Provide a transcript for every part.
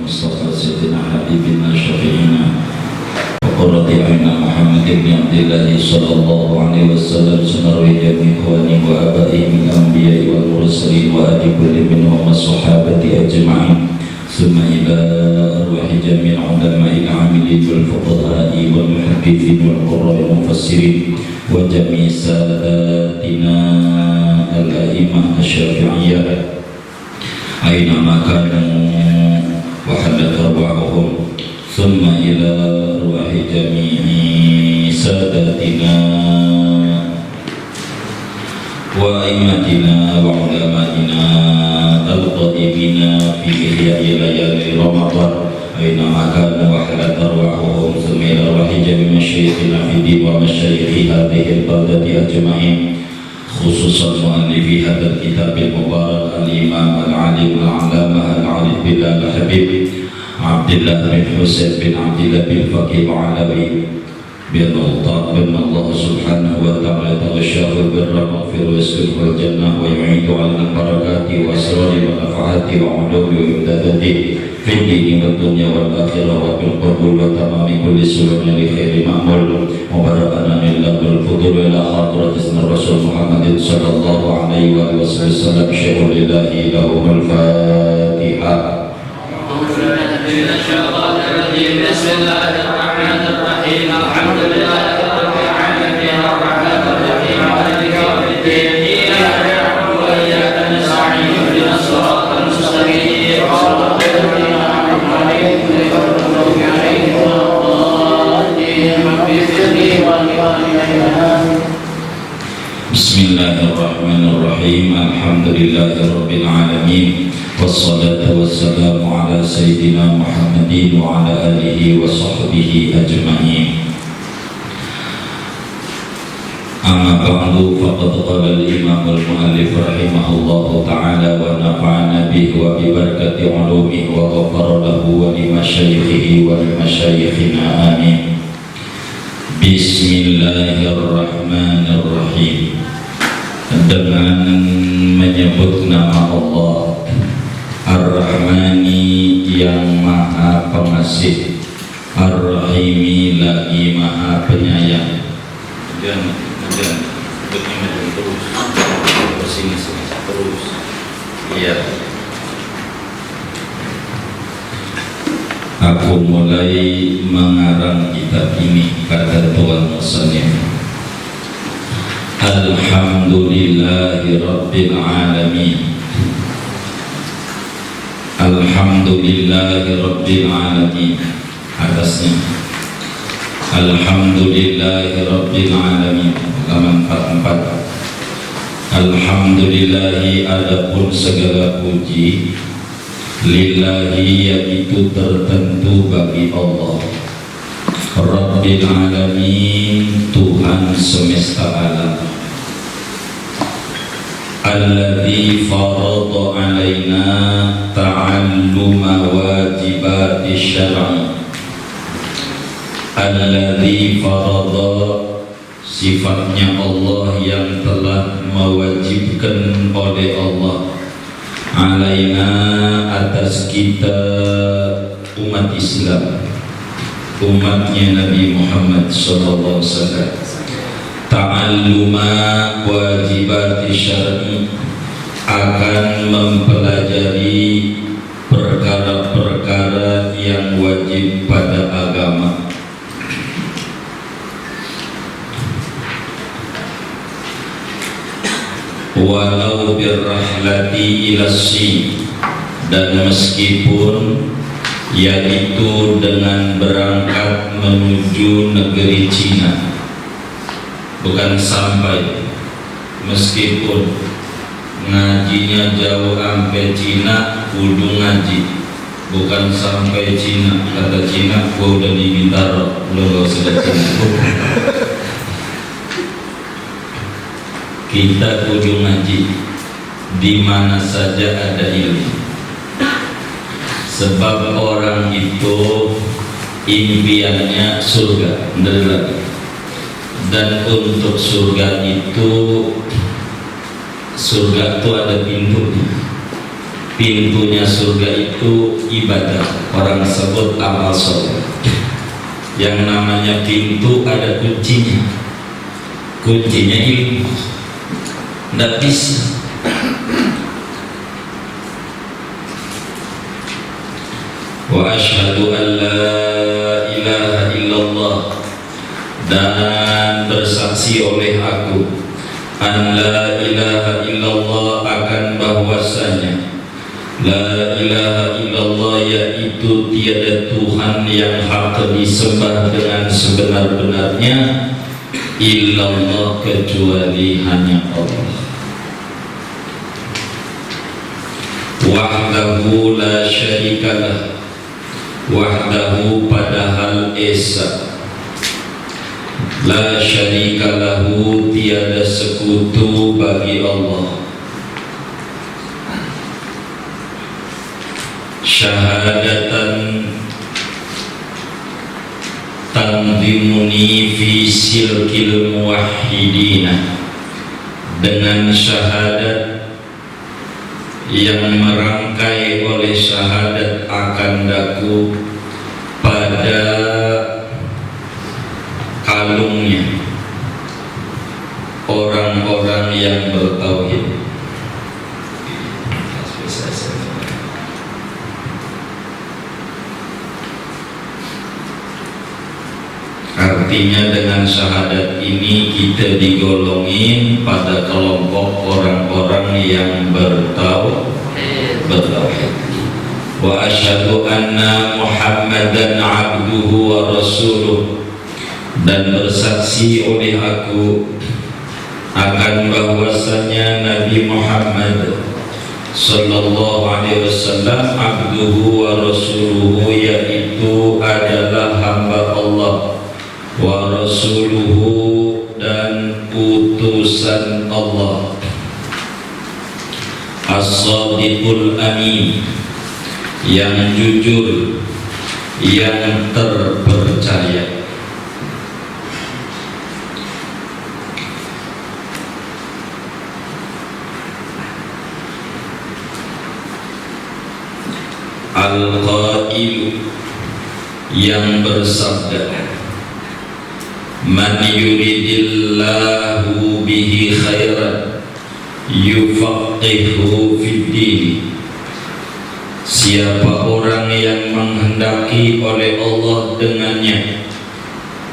المصطفى سيدنا حبيبنا شفيعنا وقرة أعيننا محمد بن عبد الله صلى الله عليه وسلم سنروي جميع إخوانه وآبائه من الأنبياء والمرسلين وآل كل منهم الصحابة أجمعين ثم إلى أرواح جميع العلماء العاملين والفقهاء والمحدثين والقراء المفسرين وجميع ساداتنا الأئمة الشافعية أينما كانوا وحلت أرواحهم ثم إلى أرواح جميع ساداتنا وأئمتنا وعلمائنا القائمين في إحياء ليالي رمضان أينما كانوا وحلت أرواحهم ثم إلى أرواح جميع مشايخنا في الدين ومشايخ هذه البلدة أجمعين خصوصا مؤلف هذا الكتاب المبارك الإمام العالم العلامة العارف بالله الحبيب عبد الله بن حسين بن عبد الله بن فقيه العلوي بأن الله سبحانه وتعالى تغشاه بالبر والمغفرة ويسكنه الجنة ويعيد على البركات وأسرار ونفعات وعلوم وإمدادات في الدين والدنيا والآخرة وبالقبول وتمام كل سلوك لخير مأمول مباركنا لله بالفضول إلى حضرة اسم الرسول محمد صلى الله عليه وآله وسلم شيخ لله لهم الفاتحة. بسم الله الرحمن الرحيم الحمد لله رب العالمين الرحمن الرحيم مالك يوم الدين إياك نعبد وإياك نستعين اهدنا الصراط المستقيم صراط الذين أنعمت عليهم غير المغضوب عليهم ولا الضالين بسم الله الرحمن الرحيم الحمد لله رب العالمين والصلاة والسلام على سيدنا محمد وعلى آله وصحبه أجمعين. أما بعد فقد قال الإمام المؤلف رحمه الله تعالى ونفعنا به وببركة علومه وغفر له ولمشايخه ولمشايخنا آمين. بسم الله الرحمن الرحيم. Dengan menyebut nama Allah Ar-Rahmani yang Maha Pengasih, Ar-Rahimi lagi Maha Penyayang. Jangan terus. Sini terus. Iya. Aku mulai mengarang kitab ini, kata Tuan Musannif. Alhamdulillahi Rabbil Alamin. Alhamdulillahi Rabbil Alamin. Atasnya Alhamdulillahi Rabbil Alamin. Halaman 44. Alhamdulillahi adapun segala puji, lillahi yaitu tertentu bagi Allah, Rabbil Alamin Tuhan semesta alam, alladzi farada alaina ta'alluma wajibati syar'i. Alladzi farada sifatnya Allah yang telah mewajibkan oleh Allah alaina atas kita umat Islam, umatnya Nabi Muhammad sallallahu alaihi wasallam, ta'alluma wajibati syar'i, akan mempelajari perkara-perkara yang wajib pada agama. Walau birrahlati ila Sin, dan meskipun yaitu dengan berangkat menuju negeri Cina, bukan sampai, meskipun ngajinya jauh sampai Cina, kudu ngaji, bukan sampai Cina. Kata Cina, gua udah di Bintaro, lo gak usah datang. Kita kudu ngaji di mana saja ada ilmu. Sebab orang itu impiannya surga, bener lagi. Dan untuk surga itu ada pintunya. pintunya surga itu ibadah, orang sebut amal soleh. Yang namanya pintu ada kuncinya, kuncinya ilmu. Tidak bisa. Wa asyhadu an la ilaha illallah, dan bersaksi oleh aku an la ilaha illallah, akan bahwasanya la ilaha illallah, yaitu tiada Tuhan yang hak disembah dengan sebenar-benarnya illallah, kecuali hanya Allah. Wahdahu la syarikalah, wahdahu padahal esa, la syarikalahu tiada sekutu bagi Allah. Syahadatan tanzimuni fi silkil muwahhidina, dengan syahadat yang merangkai oleh syahadat akan daku pada kalungnya orang-orang yang bertauhid. Artinya dengan syahadat ini kita digolongin pada kelompok orang-orang yang bertauhid. Wa asyhadu anna Muhammadan abduhu wa rasuluh, dan bersaksi oleh aku akan bahwasanya Nabi Muhammad sallallahu alaihi wasallam abduhu wa rasuluhu, yaitu adalah hamba Allah, wa rasuluhu dan utusan Allah, as-sadiqul amin, yang jujur, yang terpercaya. Al-Qailu, yang bersabda, man yuridillahu bihi khairan yufaqihu fiddin, siapa orang yang menghendaki oleh Allah dengannya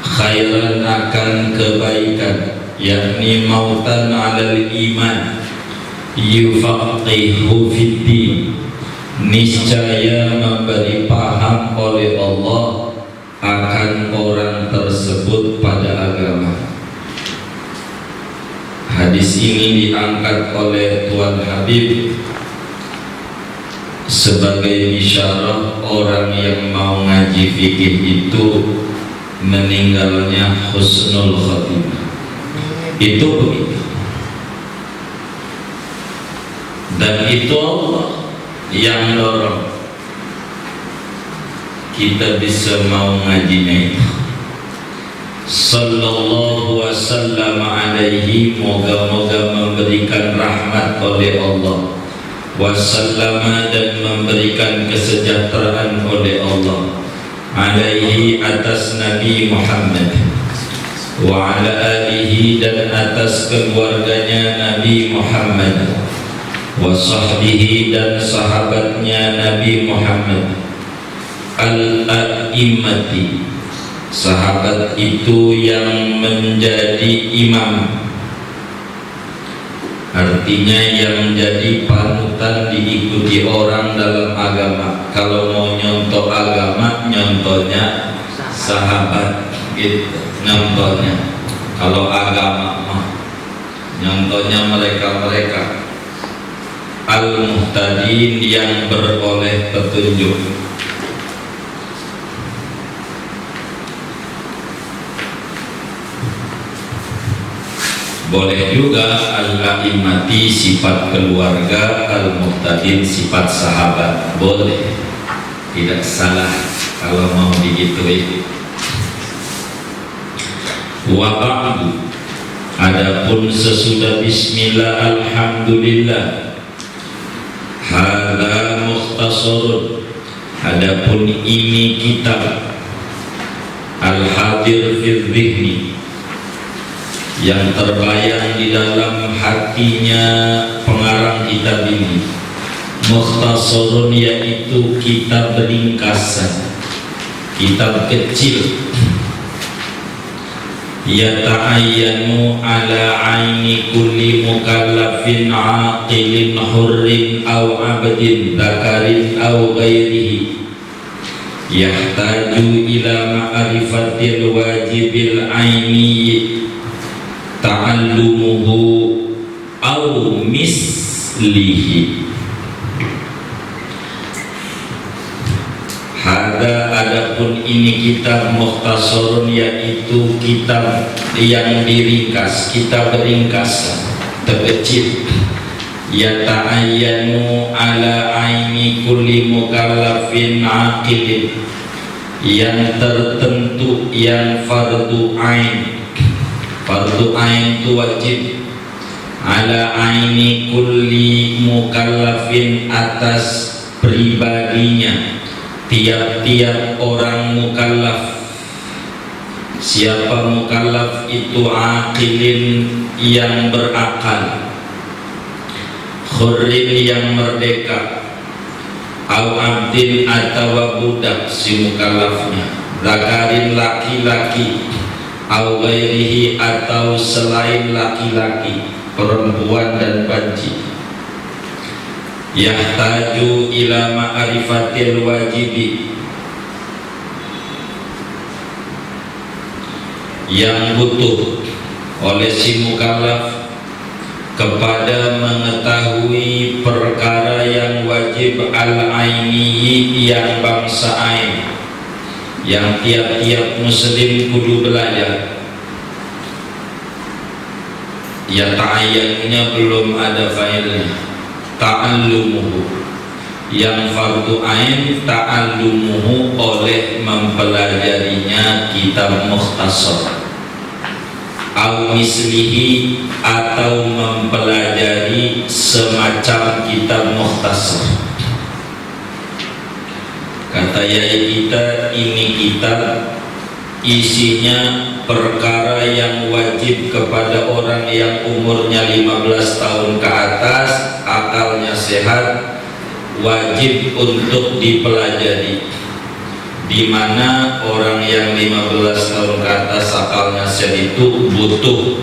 khairan, akan kebaikan, yakni mautan alal iman, yufaqihu fiddin, niscaya memberi paham oleh Allah akan orang tersebut pada agama. Hadis ini diangkat oleh Tuan Habib sebagai isyarat orang yang mau ngaji fikih itu meninggalnya husnul khatimah. Itu begitu. Dan itu Allah yang dorong kita bisa mau ngajinya itu. Sallallahu wasallam alaihi, moga-moga memberikan rahmat oleh Allah, wasallama, dan memberikan kesejahteraan oleh Allah, alaihi, atas Nabi Muhammad, wa ala alihi, dan atas keluarganya Nabi Muhammad, wa sahbihi, dan sahabatnya Nabi Muhammad, al-a'immati, sahabat itu yang menjadi imam, artinya yang jadi panutan diikuti orang dalam agama. Kalau mau nyontoh agama, nyontohnya sahabat gitu, nyontohnya. Kalau agama mah nyontohnya mereka-mereka al-muhtadin, yang beroleh petunjuk. Boleh juga al-a'immati sifat keluarga, al-muhtadin sifat sahabat. Boleh, tidak salah kalau mau digituin. Wa ba'du, adapun sesudah bismillah alhamdulillah, Hadza mukhtasarun, adapun ini kitab al-hadir fi dhihni, yang terbayang di dalam hatinya pengarang kitab ini. Mukhtasarun yaitu kitab ringkasan, kitab kecil. Yata'ayyanu ala aini kulli mukallafin aqilin hurrin aw abdin dzakarin aw ghairihi yahtaju ila ma'rifatil wajibil aini ta'allumuhu aw mislihi. Hada, adapun ini kitab mukhtasarun yaitu kitab yang diringkas, kitab ringkasan terkecil. Yata'ayyanu ala aini kulli mukallafin aqilin, yang tertentu, yang fardu ain. Fardu ain itu wajib ala aini kulli mukallafin, atas pribadinya tiap-tiap orang mukallaf. Siapa mukallaf itu? Aqilin, yang berakal, hurrin, yang merdeka, au abdin, atau budak si mukallafnya, zakarin, laki-laki, au ghairihi, atau selain laki-laki, perempuan dan banci. Yahtaju ila ma'rifatil wajibi, yang butuh oleh si mukallaf kepada mengetahui perkara yang wajib al-aini, yang bangsa ain, yang tiap-tiap muslim kudu belajar. Ya ta'ayyannya belum ada failnya. Ta'allumuhu, yang fardu ain, ta'allumuhu, oleh mempelajarinya kitab mukhtasar. Au mislihi, atau mempelajari semacam kitab mukhtasar. Kata yai kita, ini kitab isinya perkara yang wajib kepada orang yang umurnya 15 tahun ke atas, akalnya sehat, wajib untuk dipelajari. Di mana orang yang 15 tahun ke atas akalnya sehat itu butuh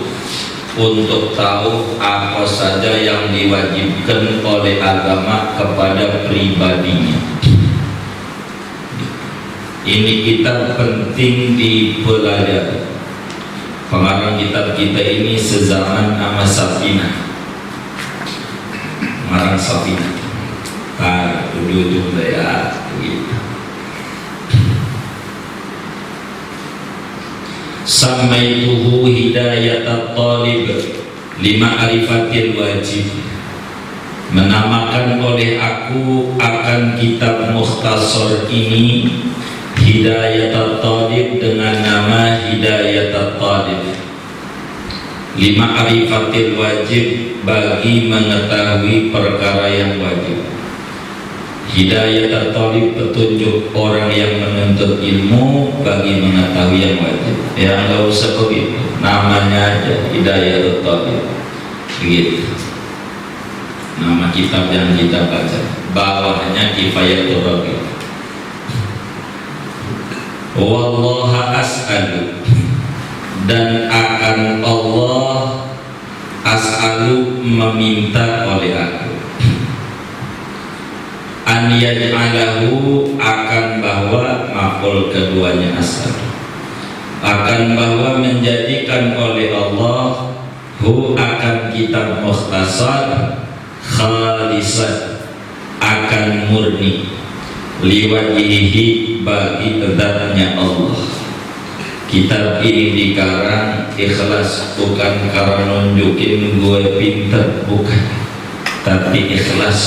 untuk tahu apa saja yang diwajibkan oleh agama kepada pribadinya. Ini kitab penting dipelajari. Pengarang kitab kita ini sezaman sama Safinah, pengarang Safinah. Duduk ya, begitu. Samaituhu hidayatat talib lima'rifatil wajib, menamakan oleh aku akan kitab mukhtasar ini Hidayatul Talib, dengan nama Hidayatul Talib, lima'rifatil wajib, bagi mengetahui perkara yang wajib. Hidayatul Talib, petunjuk orang yang menuntut ilmu bagi mengetahui yang wajib. Ya nggak usah begitu, namanya aja Hidayatul Talib, begitu nama kitab yang kita baca. Bawahnya Kifayatul Rabi. Wallaha as'alu, dan akan Allah as'alu, meminta oleh aku, an yaj'alahu, akan bahwa maf'ul keduanya as'alu, akan bahwa menjadikan oleh Allah hu, akan kitab mukhtasar, khalisan, akan murni, liwajhihi, bagi zatnya Allah. Kitab ini dikarang ikhlas, bukan karena nunjukin gue pinter, bukan, tapi ikhlas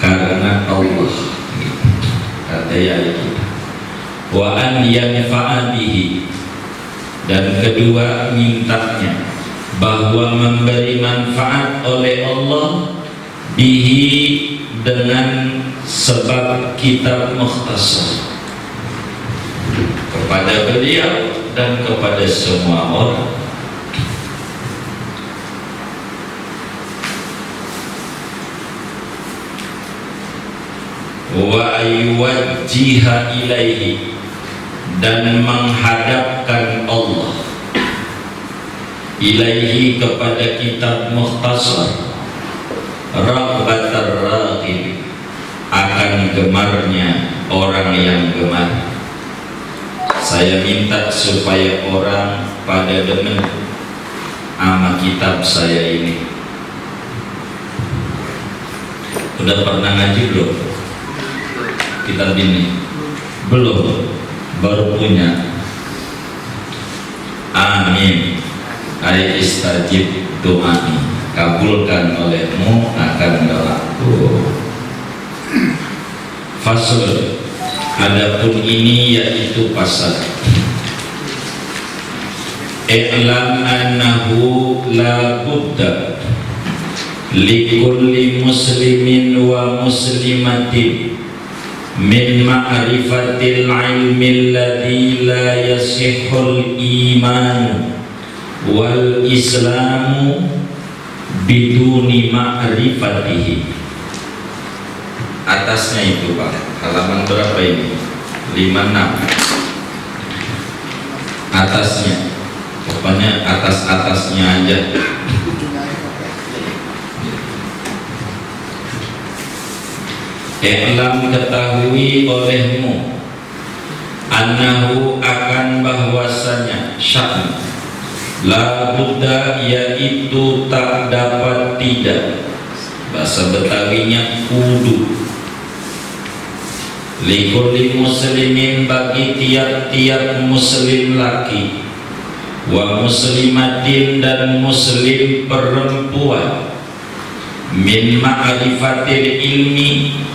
karena Allah. Kata ya kita. Wa an yanfa'a bihi, dan kedua mintanya bahwa memberi manfaat oleh Allah bihi, dengan sebab kitab Mukhtasar kepada beliau dan kepada semua orang. Wa yuwajjiha ilaihi, dan menghadapkan Allah ilaihi, kepada kitab Mukhtasar, raghbatar raghib, akan gemarnya orang yang gemar. Saya minta supaya orang pada demen sama kitab saya ini. Udah pernah ngaji belum kitab ini? Belum, baru punya. Amin. Ay istajib doai, kabulkan olehmu akan doaku. Fasl, adapun ini yaitu pasal. I'lam annahu la budda likulli muslimin wa muslimatin min ma'rifatil ilmi alladhi la yasihul iman wal islamu biduni ma'rifatihi. Atasnya itu Pak, halaman berapa ini? 56. Atasnya, pokoknya atas-atasnya aja. I'lam, ketahui olehmu, annahu, akan bahwasanya, sya'n, la budda, yaitu tak dapat tidak, bahasa Betawinya kudu, likulli muslimin, bagi tiap-tiap muslim laki, wa muslimatin, dan muslim perempuan, min ma'rifatil ilmi,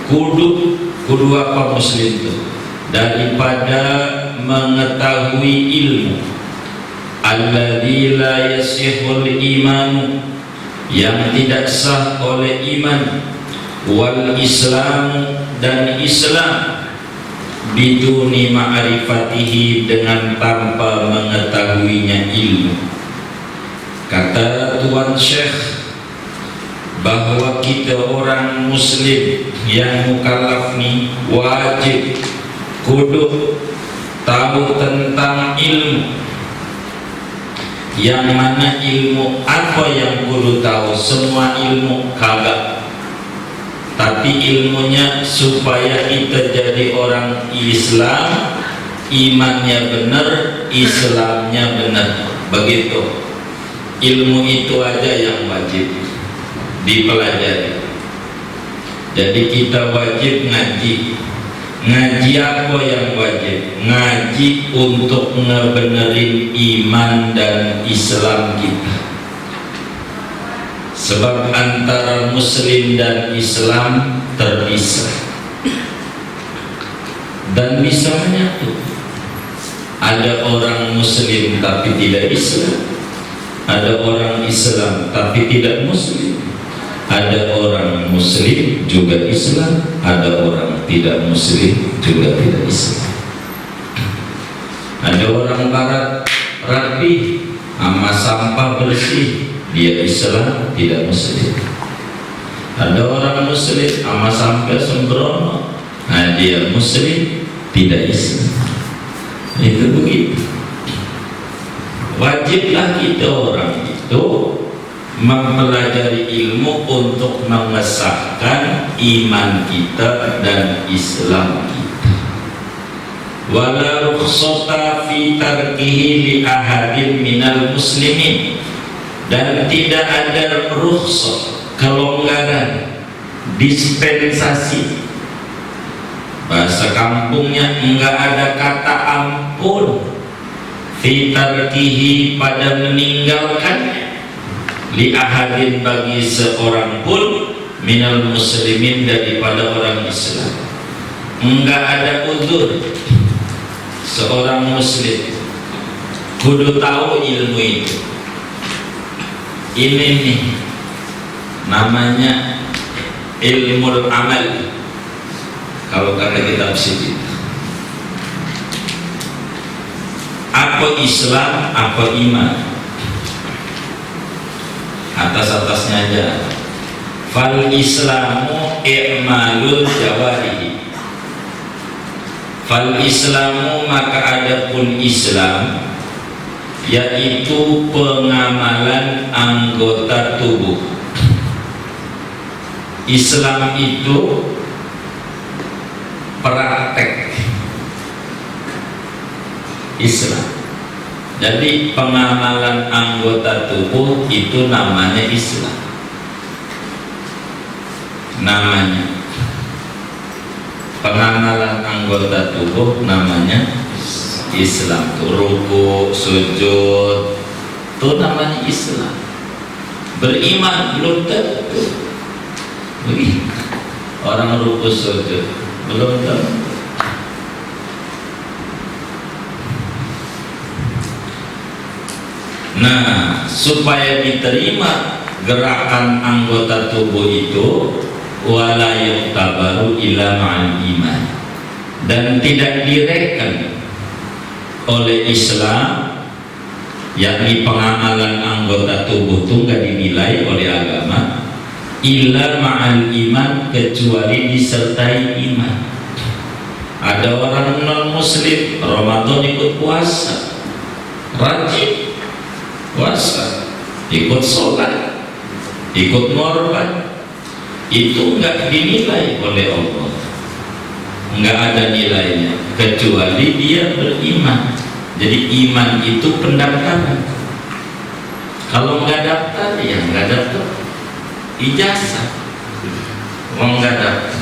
kudu apa muslim itu? Daripada mengetahui ilmu, alladzi la yasihul imanu, yang tidak sah oleh iman, wal islam, dan Islam, biduni ma'rifatihi, dengan tanpa mengetahuinya ilmu. Kata Tuan Syekh bahwa kita orang muslim yang mukallaf nih wajib kudu tahu tentang ilmu. Yang mana ilmu apa yang kudu tahu? Semua ilmu kagak, tapi ilmunya supaya kita jadi orang Islam, imannya benar, Islamnya benar, begitu. Ilmu itu aja yang wajib dipelajari. Jadi kita wajib ngaji. Ngaji apa yang wajib? Ngaji untuk ngebenerin iman dan Islam kita. Sebab antara muslim dan Islam terpisah. Dan misalnya tuh, ada orang muslim tapi tidak Islam, ada orang Islam tapi tidak muslim, ada orang muslim juga Islam, ada orang tidak muslim juga tidak Islam. Ada orang barat rapi sama sampah bersih, dia Islam tidak muslim. Ada orang muslim sama sampah sembrono, nah dia muslim tidak Islam. Itu begitu. Wajiblah kita orang itu mempelajari ilmu untuk mengesahkan iman kita dan Islam kita. Wala rukhsata fi tarkihi li ahadin minal muslimin, dan tidak ada rukhsah, kelonggaran, dispensasi. Bahasa kampungnya enggak ada kata ampun, fi tarkihi, pada meninggalkan, li ahadin, bagi seorang pun, minal muslimin, daripada orang Islam. Enggak ada uzur. Seorang muslim kudu tahu ilmu itu. Ini nih namanya ilmu amal kalau kata kitab sini. Apa Islam, apa iman? Atas-atasnya aja. Fal Islamu i'malul jawarihi. Fal Islamu maka adapun Islam yaitu pengamalan anggota tubuh. Islam itu praktek Islam. Jadi pengamalan anggota tubuh itu namanya Islam. Namanya pengamalan anggota tubuh namanya Islam. Tuh ruku, sujud, itu namanya Islam. Beriman belum tentu. Orang ruku sujud belum tentu. Nah, supaya diterima gerakan anggota tubuh itu wala yu'tabaru illa ma'al iman, dan tidak direken oleh Islam, yakni pengamalan anggota tubuh itu nggak dinilai oleh agama illa ma'al iman, kecuali disertai iman. Ada orang non muslim Ramadan ikut puasa, rajin puasa, ikut sholat, ikut ngorban, itu enggak dinilai oleh Allah, enggak ada nilainya kecuali dia beriman. Jadi iman itu pendaftaran. Kalau enggak daftar, ya enggak daftar ijazah, enggak daftar.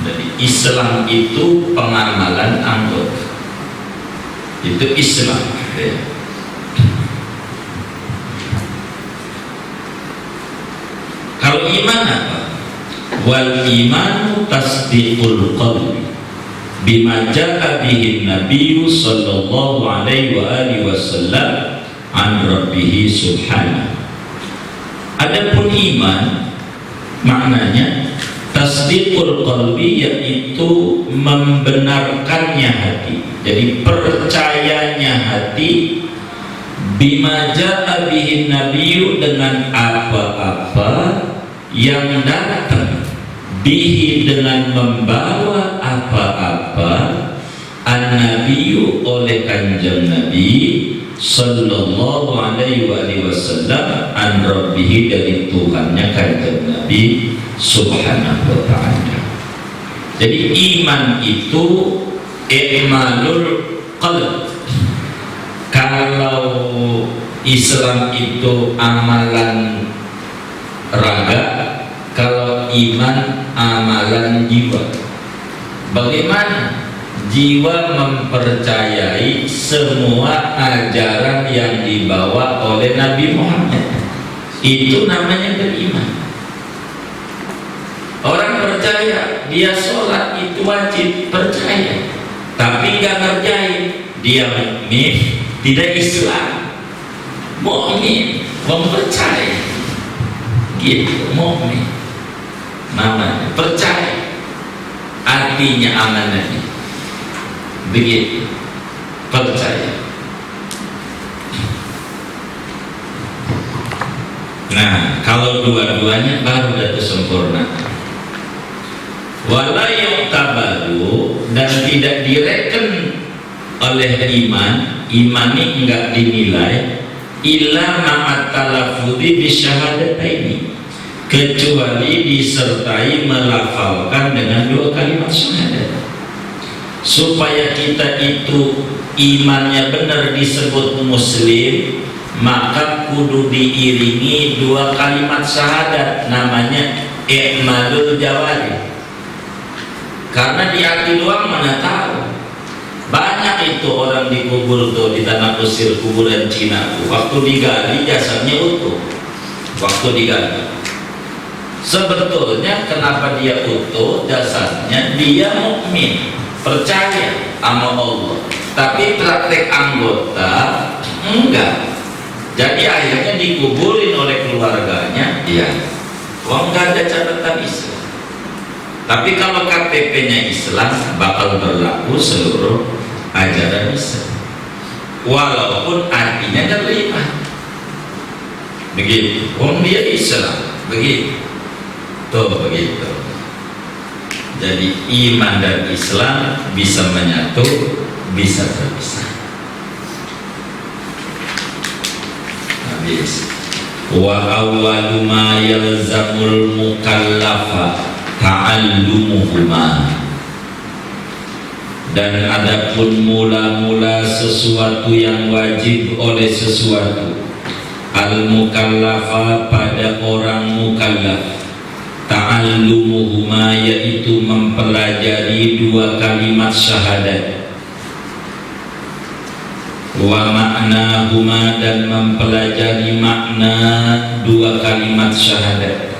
Jadi Islam itu pengamalan anggota, itu Islam ya. Kalau iman apa? Wal imanu tasdiqul qalbi bima jaa bihi Nabi sallallahu alaihi wa alihi wasallam an rabbih subhanahu. Adapun iman maknanya tasdiqul qalbi, yaitu membenarkannya hati. Jadi percayanya hati bima jaa bihi Nabi, dengan apa-apa yang datang, bihi dengan membawa apa-apa, an-nabiyyu oleh kanjeng Nabi sallallahu alaihi wasallam an rabbih, dari Tuhannya kanjeng Nabi subhanahu wa ta'ala. Jadi iman itu i'malul qalb. Kalau Islam itu amalan raga, kalau iman amalan jiwa. Bagaimana jiwa mempercayai semua ajaran yang dibawa oleh Nabi Muhammad? Itu namanya beriman. Orang percaya dia sholat itu wajib, percaya, tapi nggak ngerjain, dia mukmin, tidak Islam. Mukmin mempercayai, gitu, mukmin namanya, percaya, artinya amanahnya begitu, percaya. Nah, kalau dua-duanya baru datu sempurna. Wala yu'tabaru, dan tidak direken oleh iman ini enggak dinilai illa ma'at talafudhi bisyahadataini, kecuali disertai melafalkan dengan dua kalimat syahadat. Supaya kita itu imannya benar disebut muslim, maka kudu diiringi dua kalimat syahadat, namanya i'malul jawari. Karena di hati doang mana tahu. Banyak itu orang dikubur tuh di tanah Mesir, kuburan Cina tuh, waktu digali jasadnya utuh. Waktu digali, sebetulnya kenapa dia utuh jasadnya? Dia mukmin, percaya sama Allah, tapi praktek anggota enggak. Jadi akhirnya dikuburin oleh keluarganya, ya Wong nggak ada catatan Islam. Tapi kalau KTP-nya Islam bakal berlaku seluruh ajaran Islam. Walaupun artinya terlibat. Begitu. Wong dia Islam. Begitu. Tuh begitu. Jadi iman dan Islam bisa menyatu, bisa terpisah. Habis. Wa awwalu ma yalzamul mukallafa ta'allumuhuma. Dan adapun mula-mula sesuatu yang wajib oleh sesuatu, al-mukallafa pada orang mukallaf, ta'allumuhuma yaitu mempelajari dua kalimat syahadat, wa maknahuma dan mempelajari makna dua kalimat syahadat.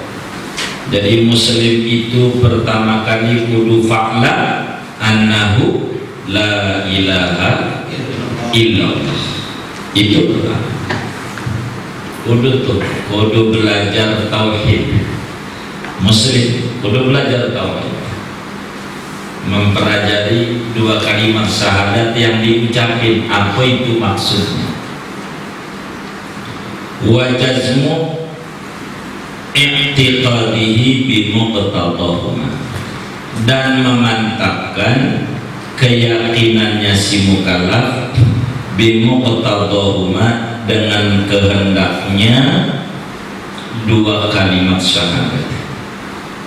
Jadi muslim itu pertama kali kudu fa'la annahu la ilaha illallah. Itu kudu belajar tauhid. Muslim kudu belajar tauhid, mempelajari dua kalimat syahadat yang diucapin, apa itu maksudnya. Wa jazmu i'tiqadihi bimuqtadahuma, dan memantapkan keyakinannya si mukallaf bimuqtadahuma dengan kehendaknya dua kalimat syahadat,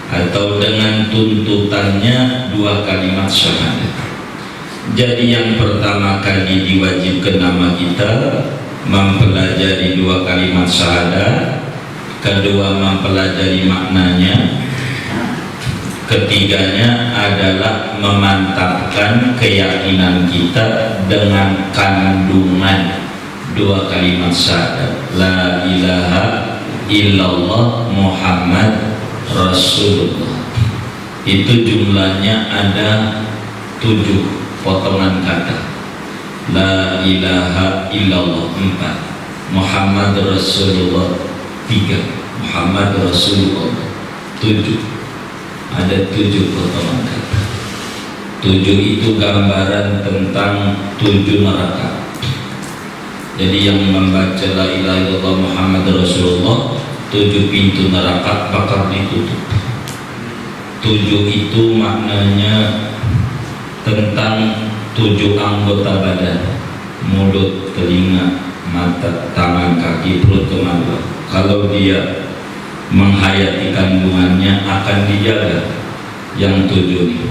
atau dengan tuntutannya dua kalimat syahadat. Jadi yang pertama kali diwajibkan nama kita mempelajari dua kalimat syahadat, kedua mempelajari maknanya, ketiganya adalah memantapkan keyakinan kita dengan kandungan dua kalimat syahadat, la ilaha illallah Muhammad Rasulullah. Itu jumlahnya ada 7 potongan kata. La ilaha illallah 4, Muhammad Rasulullah 3, Muhammad Rasulullah 7. Ada 7 potongan kata. 7 itu gambaran tentang 7 neraka. Jadi yang membaca la ilaha illallah Muhammad Rasulullah, 7 pintu neraka bakal ditutup. 7 itu maknanya tentang 7 anggota badan: mulut, telinga, mata, tangan, kaki, perut, kemana. Kalau dia menghayati kandungannya akan dijaga. Yang 7 ini,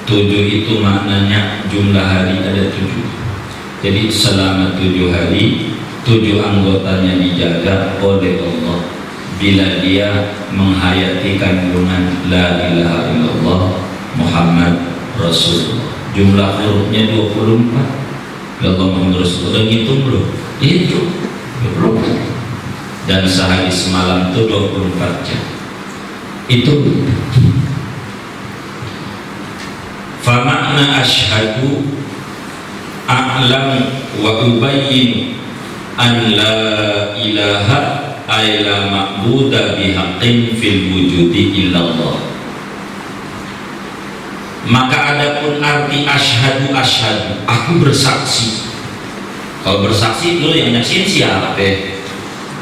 7 itu maknanya jumlah hari ada 7. Jadi selama 7 hari 7 anggotanya dijaga oleh Allah bila dia menghayati kandungan la ilaha illallah Muhammad Rasulullah. Jumlah hurufnya 24. Allah Muhammad Rasulullah hitung belum? Itu belum. Dan sehari semalam itu 24 jam. Itu fa makna asyhadu a'lam wa ubayyin an la ilaha ay la ma'buda bihaqqin fil wujudi illallah. Maka adapun arti asyhadu, asyhadu, aku bersaksi. Kalau bersaksi lo yang nyaksin siapa?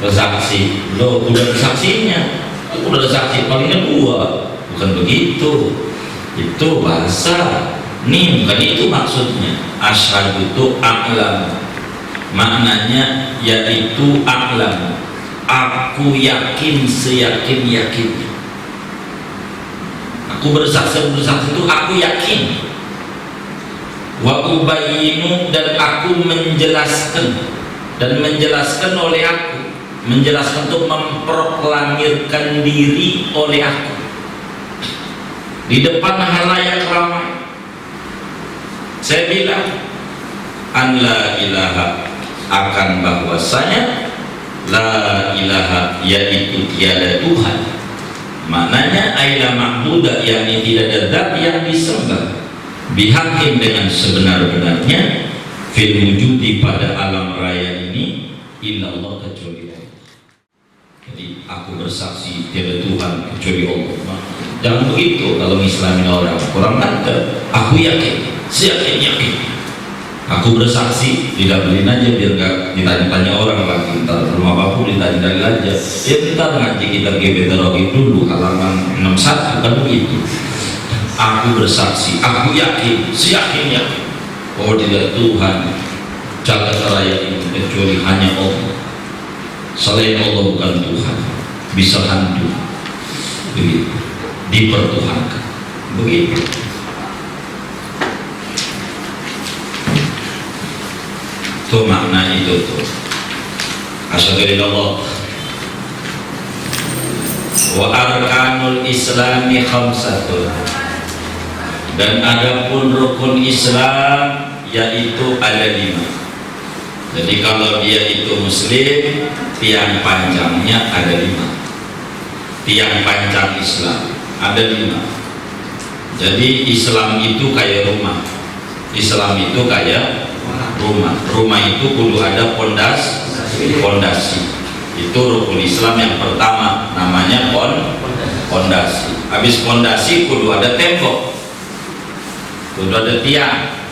Bersaksi lo udah bersaksinya, aku udah saksi palingnya 2. Bukan begitu, itu bahasa nih, bukan itu maksudnya. Asyhadu itu a'lam, maknanya yaitu a'lam, aku yakin seyakin-yakinnya. Aku bersaksi itu aku yakin. Wa ubayyinu, dan aku menjelaskan, dan menjelaskan oleh aku, menjelaskan untuk memproklamirkan diri oleh aku di depan halayak ramai. Saya bilang an la ilaha, akan bahwasanya la ilaha yaitu tiada Tuhan, maknanya aila ma'budah, yakni tidak ada zat yang disembah, bihaqqin dengan sebenar-benarnya, fil wujudi pada alam raya ini, illallah kecuali Allah. Jadi aku bersaksi tiada Tuhan kecuali Allah. Jangan begitu kalau mengislamin orang, kurang mantap. Aku yakin, yakin. Aku bersaksi, dilaberin aja biar gak ditanya-tanya orang lagi. Ntar rumah bapu ditanya aja. Ya bentar ngaji kita gebeterogi dulu halaman 61 kan begitu. Aku bersaksi, aku yakin, yakin. Oh tidak Tuhan jagat raya ini kecuali hanya Allah. Selain Allah bukan Tuhan, bisa hantu. Begitu, dipertuhankan. Begitu. Itu makna itu tuh. Asyhadu wa arkanul islami khamsatun. Dan adapun rukun Islam yaitu ada 5. Jadi kalau dia itu muslim, tiang panjangnya ada 5. Tiang panjang Islam ada 5. Jadi Islam itu kayak rumah. Islam itu kayak rumah itu kudu ada pondasi. Itu rukun Islam yang pertama, namanya pondasi. Habis pondasi kudu ada tembok, kudu ada tiang.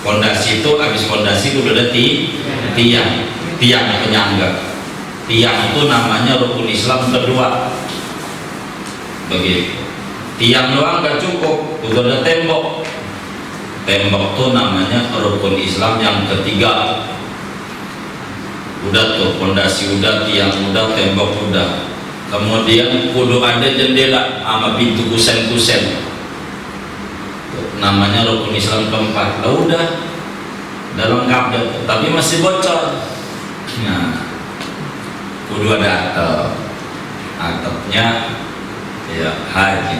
Pondasi itu habis pondasi kudu ada tiang penyangga. Tiang itu namanya rukun Islam kedua. Begitu. Tiang doang gak cukup, kudu ada tembok. Tembok itu namanya rukun Islam yang ketiga. Udah tuh, pondasi udah, tiang udah, tembok udah. Kemudian kudu ada jendela sama pintu kusen-kusen. Namanya rukun Islam keempat. Udah lengkap deh, tapi masih bocor. Nah, kudu ada atap. Atapnya ya haji.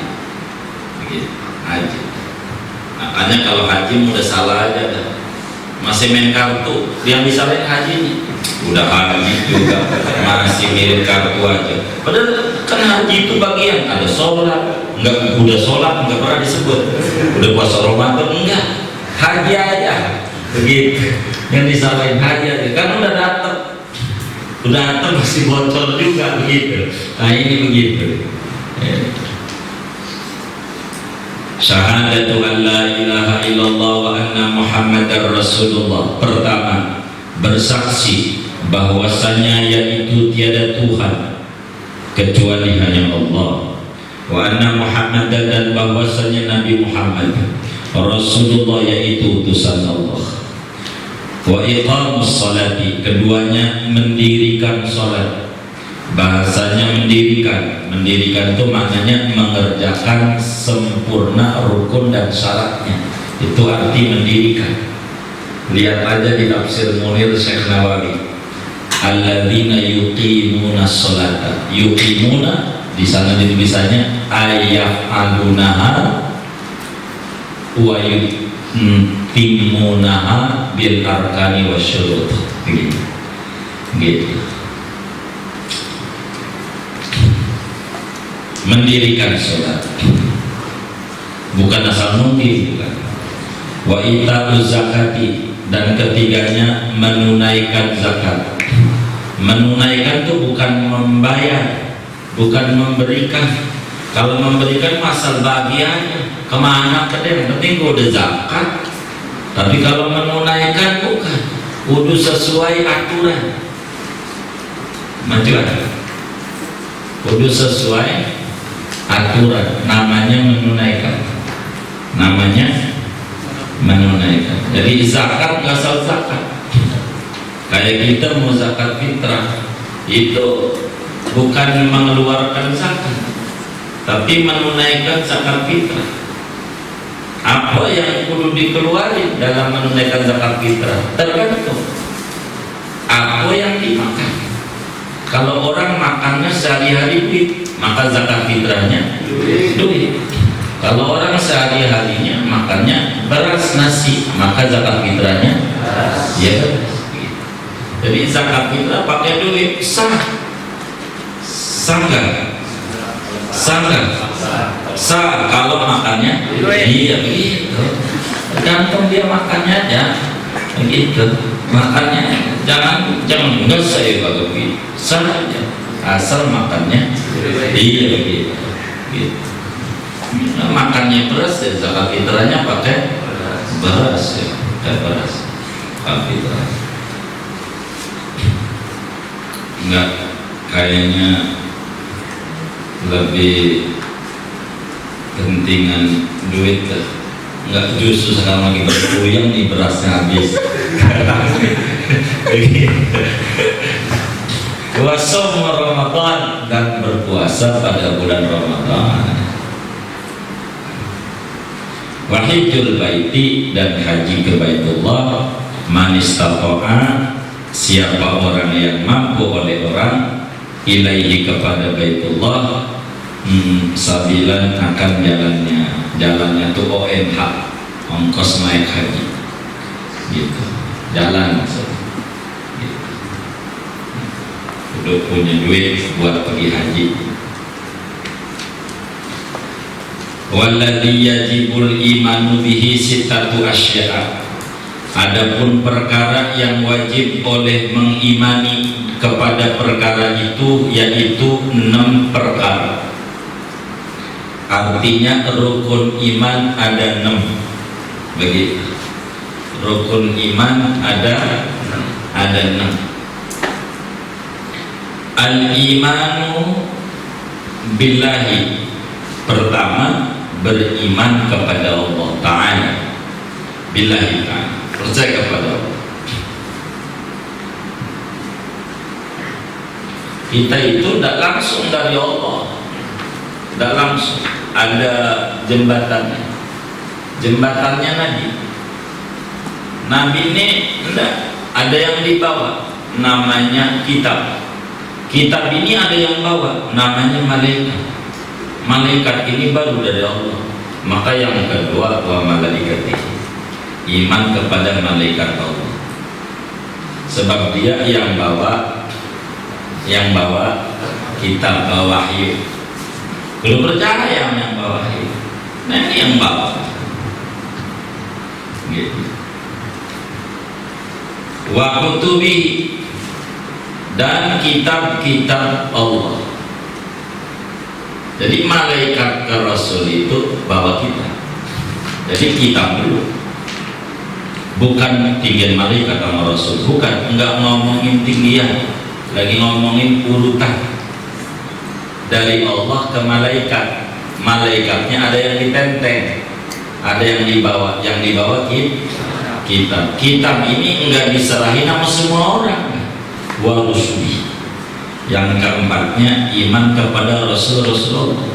Begitu, haji. Makanya kalau haji udah salah aja dah. Masih main kartu, dia bisa lain haji nih. Udah haji juga masih mirip kartu aja. Padahal kan haji itu bagian ada sholat, udah sholat nggak pernah disebut. Udah puasa Ramadan enggak, haji aja. Begitu. Yang disalahin haji aja. Kan udah datang masih bocor juga begitu. Nah ini begitu. Syahadatu an la ilaha illallah wa anna muhammadar rasulullah. Pertama, bersaksi bahwasanya yaitu tiada Tuhan kecuali hanya Allah, wa anna muhammadan, dan bahwasanya Nabi Muhammad Rasulullah yaitu utusan Allah, wa iqamus salati, keduanya mendirikan salat. Bahasanya mendirikan itu maknanya mengerjakan sempurna rukun dan syaratnya. Itu arti mendirikan. Lihat aja di tafsir Munir Syekh Nawawi, alladzina yuqimuna sholata. Yuqimuna di sana ditulisannya ayyafalunaha wa yutimmunaha bil arkani wasyurut. Gitu. Mendirikan sholat, bukan asal mungkin, bukan. Wa ita'uz zakati, dan ketiganya menunaikan zakat. Menunaikan itu bukan membayar, bukan memberikan. Kalau memberikan masal bagiannya kemana ke dia, yang penting udah zakat. Tapi kalau menunaikan bukan, kudu sesuai aturan. Maju ada, kudu sesuai aturan, namanya menunaikan. Jadi zakat nggak asal zakat. Kayak kita mau zakat fitrah, itu bukan mengeluarkan zakat, tapi menunaikan zakat fitrah. Apa yang perlu dikeluarin dalam menunaikan zakat fitrah? Tergantung apa yang dimakan. Kalau orang makannya sehari-hari duit, maka zakat fitrahnya duit. Kalau orang sehari-harinya makannya beras nasi, maka zakat fitrahnya ya beras. Jadi zakat fitrah pakai duit sah kalau makannya iya begitu. Tergantung dia makannya aja begitu. Makannya jangan enggak saya bagi sah aja. asal makannya iya gitu. Nah, makannya beras ya zakat fitrahnya pakai beras ya, pakai beras zakat fitrah. Enggak, kayaknya lebih pentingan duit kan? Enggak, justru sekarang lagi berpuyeng nih berasnya habis. Puasa Ramadan dan berpuasa pada bulan Ramadan. Wahijul baiti dan haji ke Baitullah man istata'a, siapa orang yang mampu oleh orang ilaihi kepada Baitullah sabilan akan jalannya tuh ONH, ongkos naik haji gitu, jalan maksudnya gitu. Udah punya duit buat pergi haji. Walladzi yajibul imanu bihi sittatu asya'a, adapun perkara yang wajib oleh mengimani kepada perkara itu yaitu 6 perkara. Artinya rukun iman ada 6. Begitu. Rukun iman ada 6. Al-imanu billahi, pertama beriman kepada Allah Ta'ala. Billahi ta'ala, percaya kepada Allah. Kita itu tidak langsung dari Allah, tidak langsung, ada jembatannya. Jembatannya Nabi ini tidak, ada yang dibawa namanya kitab. Kitab ini ada yang bawa namanya malaikat. Malaikat ini baru dari Allah. Maka yang kedua, wa malaikatihi, iman kepada malaikat Allah. Sebab dia yang bawa kitab, bawa wahyu. Belum percaya yang bawa wahyu. Nah ini yang bawa. Gitu. Wa kutubi, dan kitab-kitab Allah. Jadi malaikat ke Rasul itu bawa kita. Jadi kitab dulu. Bukan tinggian malaikat sama Rasul, bukan, enggak ngomongin tinggian, lagi ngomongin urutan dari Allah ke malaikat. Malaikatnya ada yang ditenteng, ada yang dibawa kitab. Kitab ini enggak diserahin sama semua orang. Wa rusuli. Yang keempatnya iman kepada Rasul-Rasulullah.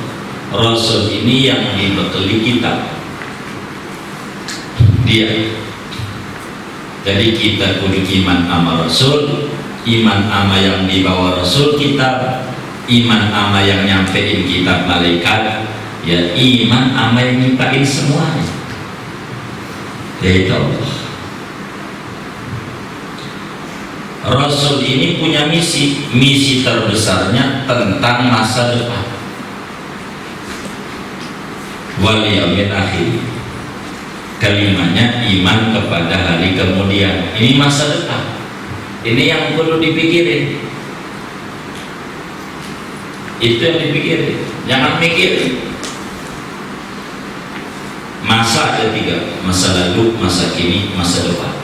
Rasul ini yang dibekali kitab dia. Jadi kita kudu iman sama Rasul, iman sama yang dibawa Rasul kitab, iman sama yang nyampein kitab malaikat, ya iman sama yang nyiptain semuanya, yaitu Allah. Rasul ini punya misi terbesarnya tentang masa depan, wal yaumil akhir. Kelimanya iman kepada hari kemudian. Ini masa depan, ini yang perlu dipikirin. Itu yang dipikirin, jangan mikirin masa ada 3, masa lalu, masa kini, masa depan.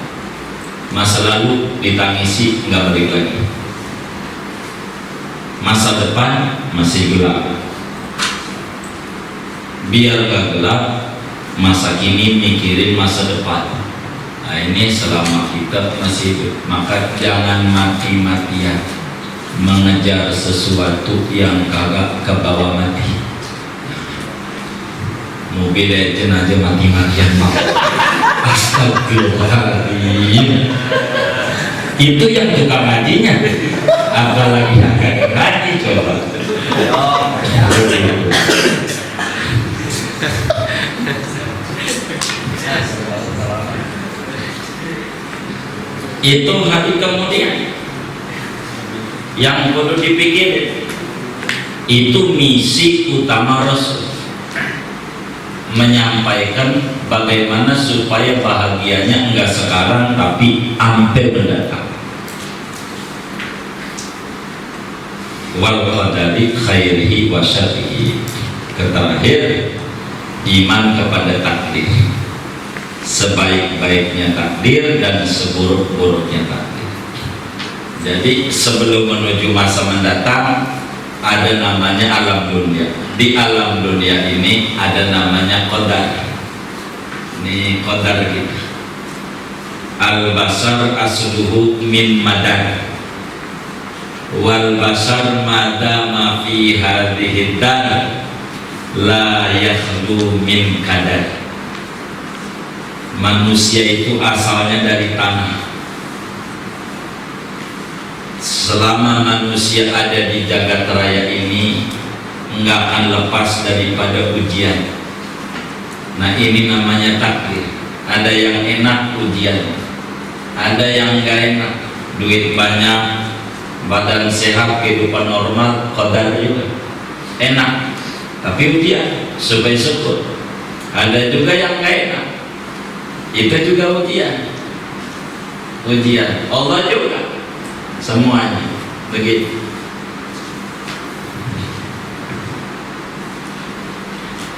Masa lalu ditangisi, nggak balik lagi. Masa depan masih gelap, biar nggak gelap. Masa kini mikirin masa depan. Nah ini selama kita masih hidup, maka jangan mati-matian mengejar sesuatu yang kagak kebawa mati. Mobil legend aja mati-matian mau. Astagfirullahaladzim. Itu yang tukang ngajinya, apalagi yang kagak ngaji coba. Itu hari kemudian yang perlu dipikirin. Itu misi utama Rasul, menyampaikan bagaimana supaya bahagianya enggak sekarang tapi ampe mendatang. wal qadari khairihi wa syarrihi. Terakhir, iman kepada takdir, sebaik-baiknya takdir dan seburuk-buruknya takdir. Jadi sebelum menuju masa mendatang ada namanya alam dunia. Di alam dunia ini ada namanya qadar. Ini qadar gitu. Al-basar asluhu min madar, wal basar madama fi hadhihi dar la yakhlu min kadar. Manusia itu asalnya dari tanah. Selama manusia ada di jagat raya ini, enggak akan lepas daripada ujian. Nah, ini namanya takdir. Ada yang enak ujian, ada yang enggak enak, duit banyak, badan sehat, kehidupan normal, qadar juga enak, tapi ujian supaya syukur. Ada juga yang enggak enak, itu juga ujian. Allah juga, semuanya begitu.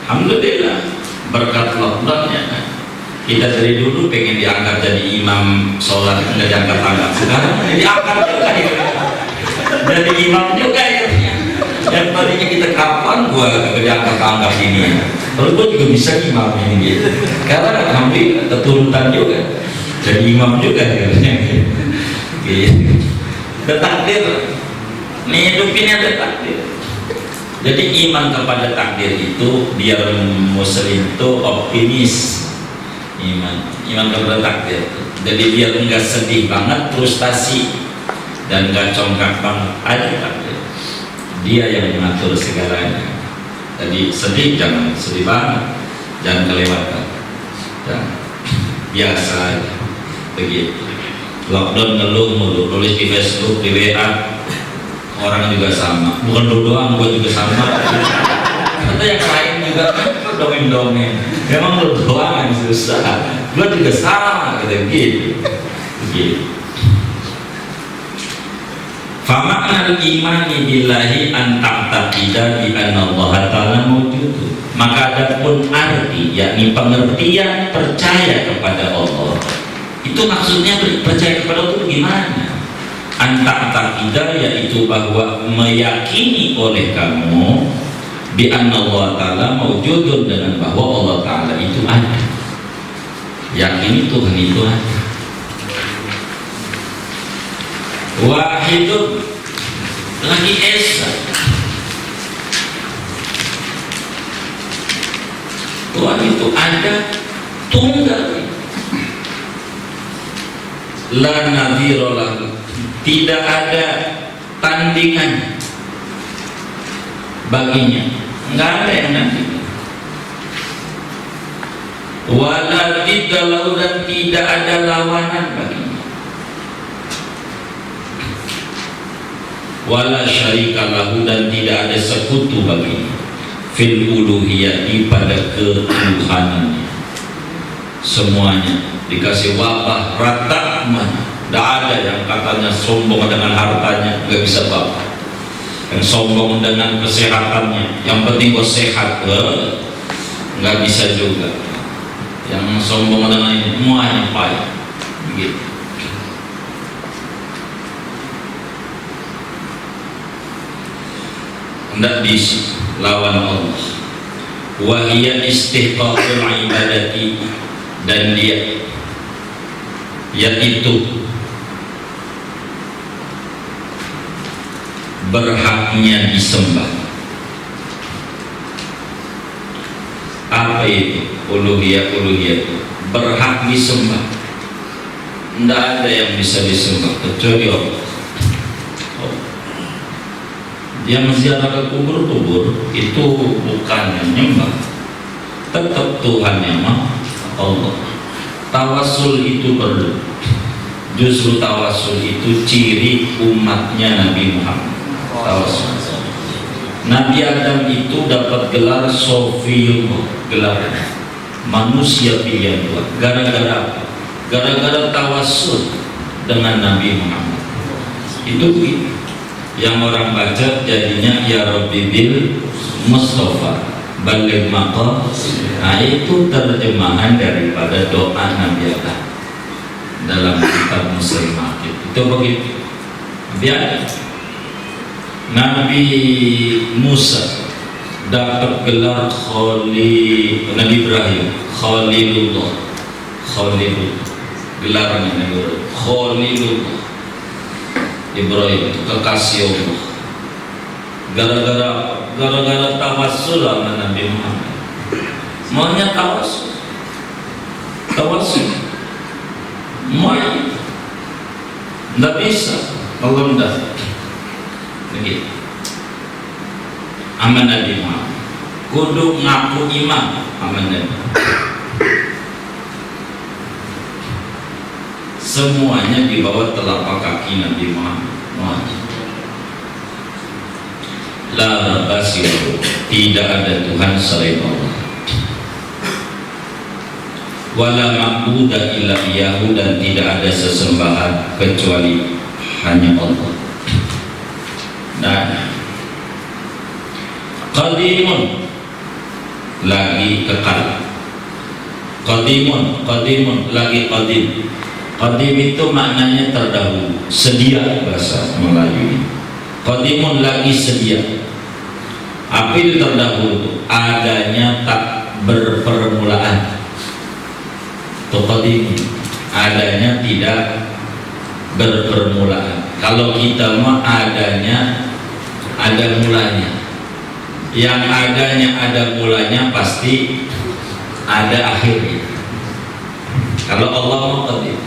Alhamdulillah berkat lockdownnya kita dari dulu pengen diangkat jadi imam sholat, nggak diangkat-angkat. Sekarang diangkat juga ya, jadi imam juga ya. Yang tadinya kita kapan gua diangkat-angkat ini, kalau gua juga bisa imam ini gitu. Karena alhamdulillah keturunan juga jadi imam juga ya. Gitu. Takdir, nih hidupin ada takdir. Jadi iman kepada takdir itu biar muslim itu optimis. Iman kepada takdir. Jadi biar enggak sedih banget, frustasi dan enggak congkak banget. Ada takdir. Dia yang mengatur segalanya. Jadi sedih jangan sedih banget, jangan kelewatan. Dan biasa aja. Begitu. Lockdown ngeluh mulu, tulis di Facebook, di WA, orang juga sama. Bukan lu doang, gua juga sama. Kata yang lain juga dongeng-dongeng. Memang lu doang yang susah, gua juga sama, kata gitu. Begitu. Famaknal imani billahi an ta'taqida bi anna Allah ta'ala mawjud. Maka adapun arti, yakni pengertian percaya kepada Allah, itu maksudnya percaya kepada Allah gimana? Anta taqidah, yaitu bahwa meyakini oleh kamu bi anna Allah ta'ala mawjudun, dengan bahwa Allah ta'ala itu ada. Yakini Tuhan itu ada. Wahidun, lagi esa, Tuhan itu ada, tunggal, la nadhira lahu, tidak ada tandingan baginya, enggak ada yang nandingan. Wala tiddalau, dan tidak ada lawanan baginya. Wala syarika lahu, dan tidak ada sekutu baginya. Fil uluhiyati, pada ketuhanannya. Semuanya dikasih wabah rata mana. Tidak ada yang katanya sombong dengan hartanya, nggak bisa bapak. Yang sombong dengan kesehatannya, yang penting gue sehat, nggak bisa juga. Yang sombong dengan ini, semuanya payah. Begitu. Tidak bisa lawan Allah. Wahiyya istihqaqul ibadati, dan dia yaitu berhaknya disembah. Apa itu? Uluhiyah berhak disembah. Tidak ada yang bisa disembah kecuali Allah. Dia menziarah ke kubur-kubur itu bukan yang nyembah, tetap Tuhan yang mah Allah. Tawasul itu perlu. Justru tawasul itu ciri umatnya Nabi Muhammad. Tawasul. Nabi Adam itu dapat gelar Sofiyullah, gelar manusia pilihan Tuhan. Gara-gara apa? Gara-gara tawasul dengan Nabi Muhammad. Itu Yang orang baca jadinya ya Rabbi bil Mustafa balik maqam. Nah, itu terjemahan daripada doa Nabi Adam dalam kitab Muslimat. Itu begitu. Biar Nabi Musa dapat gelar Nabi Ibrahim Khalilullah. Gelarnya Nabi Ibrahim Khalilullah. Ibrahim kekasih Allah. Gara-gara tawassul sama Nabi Muhammad. Maunya tawassul. Maunya nggak bisa kalau nggak begitu. Aman Nabi Muhammad kudu ngaku iman aman Nabi. Semuanya di bawah telapak kaki Nabi Muhammad. La rabba siwahu, tidak ada Tuhan selain Allah. Wala ma'buda illa iyahu, dan tidak ada sesembahan kecuali hanya Allah. Dan qadimun, lagi kekal. Qadimun lagi qadim. Qadim itu maknanya terdahulu, sedia bahasa Melayu. Qadimun lagi sedia. Apa itu terdahulu? Adanya tak berpermulaan. Qadim adanya tidak berpermulaan. Kalau kita mah adanya ada mulanya. Yang adanya ada mulanya pasti ada akhirnya. Kalau Allah mau qadim.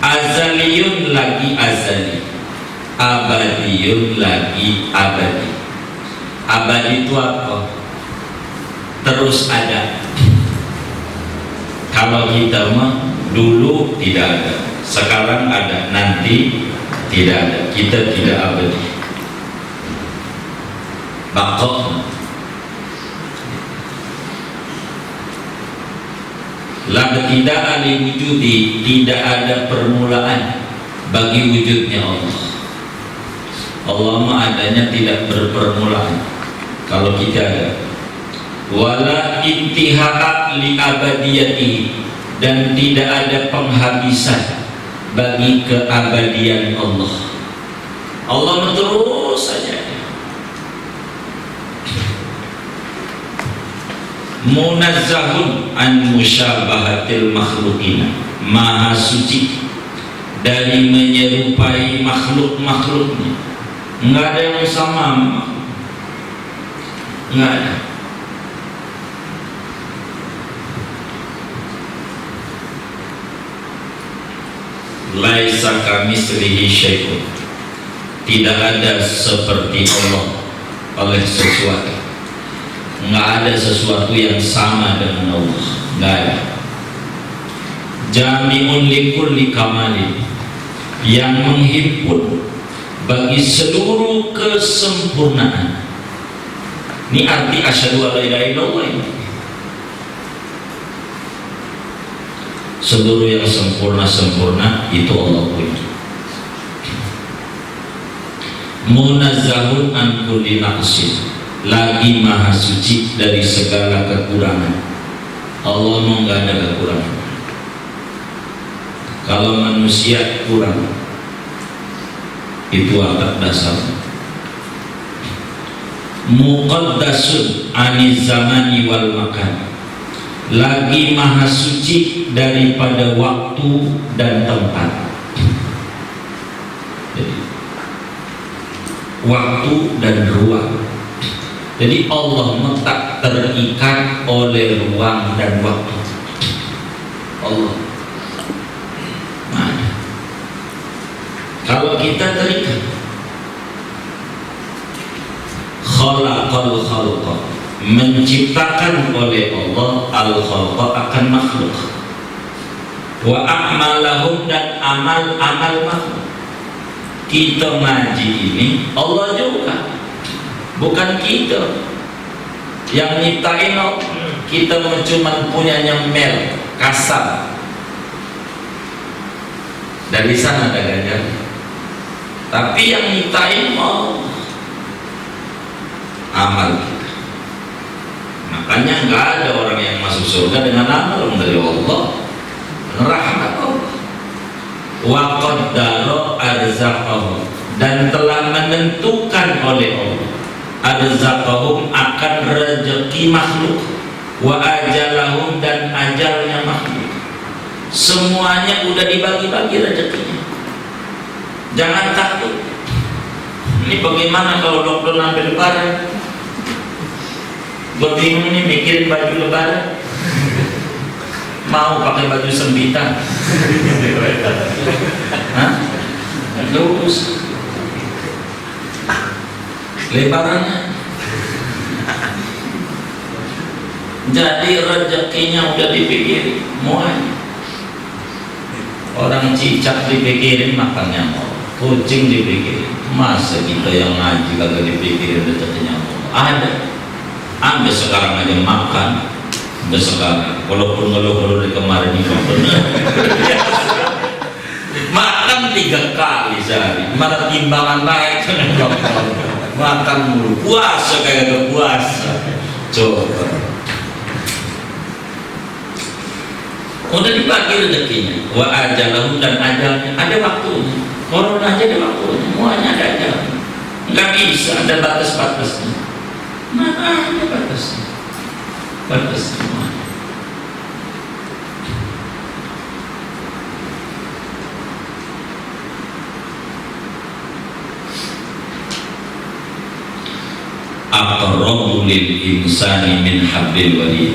Azaliyun lagi azali, abadiyun lagi abadi. Abadi itu apa? Terus ada. Kalau kita mah dulu tidak ada, sekarang ada, nanti tidak ada. Kita tidak abadi. Baqo. La tidak ada wujudi, tidak ada permulaan bagi wujudnya Allah. Allah mah adanya tidak berpermulaan. Kalau kita ada. Wala intihaa li abadiyatihi, dan tidak ada penghabisan bagi keabadian Allah. Allah terus saja. Munazzahun an musyabahatil makhluqina, maha suci dari menyerupai makhluk-makhluknya. Enggak ada yang sama, enggak ada. Laisa kamitslihi syai'un, tidak ada seperti Allah oleh sesuatu. Nggak ada sesuatu yang sama dengan Allah, nggak ada. Jami'un likulli kamali, yang menghimpun bagi seluruh kesempurnaan. Ini arti asyhadu alla ilaha illallah ini. Seluruh yang sempurna itu Allah punya. Munazzahun an kulli naqsin, lagi maha suci dari segala kekurangan. Allah mau nggak ada kekurangan. Kalau manusia kurang, itu akad dasar. Muqaddasun aniz zamani wal makan, lagi maha suci daripada waktu dan tempat. Jadi, waktu dan ruang. Jadi Allah tak terikat oleh ruang dan waktu. Allah. Mana? Kalau kita terikat, khalaqal khalqa, menciptakan oleh Allah al-khalqa akan makhluk. Wa a'malahum, dan amal-amal makhluk. Kita ngaji ini Allah juga, bukan kita yang nyiptain. Kita cuma punyanya mel kasar, dari sana ada ganjar. Tapi yang nyiptain Allah, amal kita. Makanya nggak ada orang yang masuk surga dengan amal dari Allah, rahmat Allah. Wa qaddara arzaqahum, dan telah menentukan oleh Allah arzaqahum, akan rezeki makhluk, wa ajalahum, dan ajalnya makhluk. Semuanya udah dibagi-bagi rezekinya. Jangan takut. Ini bagaimana kalau lockdown sampai lebaran? Gue bingung nih mikirin baju lebaran. Mau pakai baju sembitan? Hah? Lurus lebarannya. Jadi rezekinya udah dipikirin muanya. Orang cicak dipikirin makannya mau, kucing dipikirin. Masa kita yang ngaji kagak dipikirin rezekinya mau? Ada. Ambil sekarang aja makan. Ambil sekarang, walaupun ngeluh-ngeluh dari kemarin ini makan 3 kali sehari, malah timbangan naik dengan dokter. Makan mulu, puasa kayak puasa. Coba. Udah dibagi rezekinya. Wa ajalahum, dan ajalnya ada waktunya. Corona aja ada waktunya, semuanya ada ajalnya. Nggak bisa ada batas-batasnya. Mana ada batasnya? Batas semuanya. Aqrabu lil insani min hablil warid,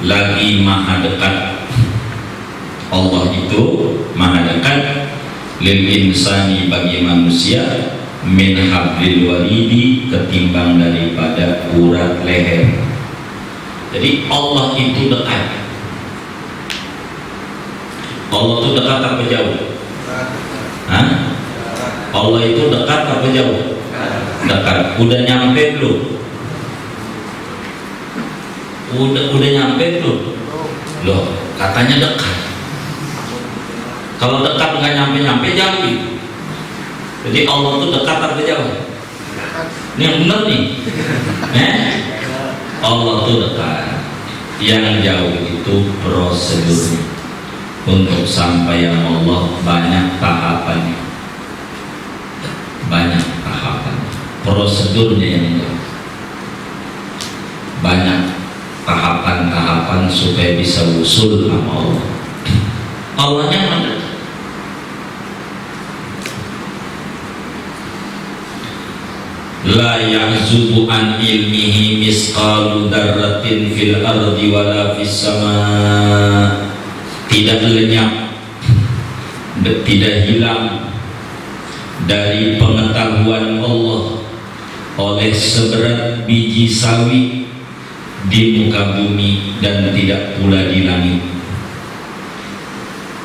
lagi maha dekat. Allah itu maha dekat lil insani, bagi manusia, min hablil waridi, ketimbang daripada urat leher. Jadi Allah itu dekat. Allah itu dekat apa jauh? Hah? Allah itu dekat apa jauh? Dekat. Udah nyampe belum? Udah nyampe belum? Loh, katanya dekat. Kalau dekat nggak nyampe jauh. Jadi Allah itu dekat apa jauh? Ini yang benar nih. Allah itu dekat. Yang jauh itu prosedurnya. Untuk sampai yang Allah banyak tahapannya. Banyak tahapan. Prosedurnya yang jauh. Banyak tahapan-tahapan supaya bisa usul sama Allah. Allahnya mana? La ya'zubu an ilmihi misqalu darratin fil ardi wala fis sama. Tidak lenyap, tidak hilang dari pengetahuan Allah oleh seberat biji sawi di muka bumi, dan tidak pula di langit.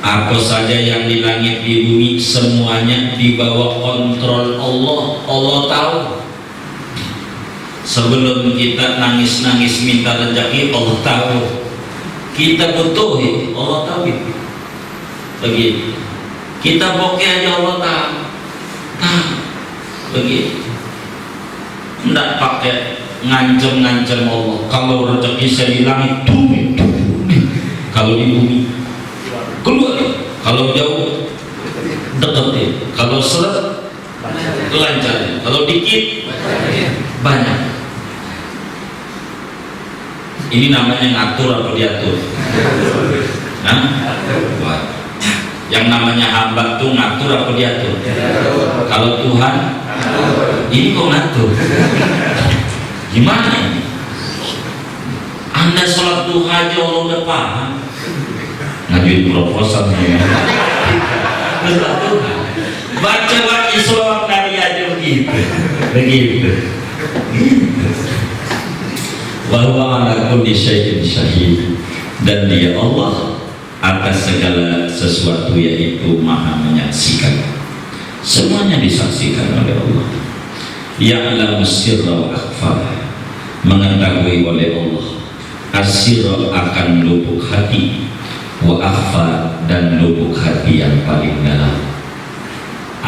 Apa saja yang di langit, di bumi, semuanya di bawah kontrol Allah. Allah tahu. Sebelum kita nangis-nangis minta rezeki, Allah tahu. Kita butuh, Allah tahu. Begitu. Kita bokeh aja Allah tahu. Begitu. Tidak pakai ngancem-ngancem Allah. Kalau rezeki saya di langit, kalau di bumi keluar. Kalau jauh, deketin. Kalau seret, lancar. Kalau dikit, banyak. Ini namanya ngatur atau diatur? Nah, yang namanya hamba tuh ngatur atau diatur? Kalau Tuhan, ini kok ngatur? Gimana ini? Anda sholat duha aja Allah udah paham. Ngajuin proposal ya. Baca waki sholawat Nabi aja begitu. Wa huwa ala kulli syai'in syahid, dan Dia Allah atas segala sesuatu yaitu maha menyaksikan. Semuanya disaksikan oleh Allah. Ya'lamu sirra wa akhfa, mengetahui oleh Allah as-sirra, akan lubuk hati, wa akhfa, dan lubuk hati yang paling dalam.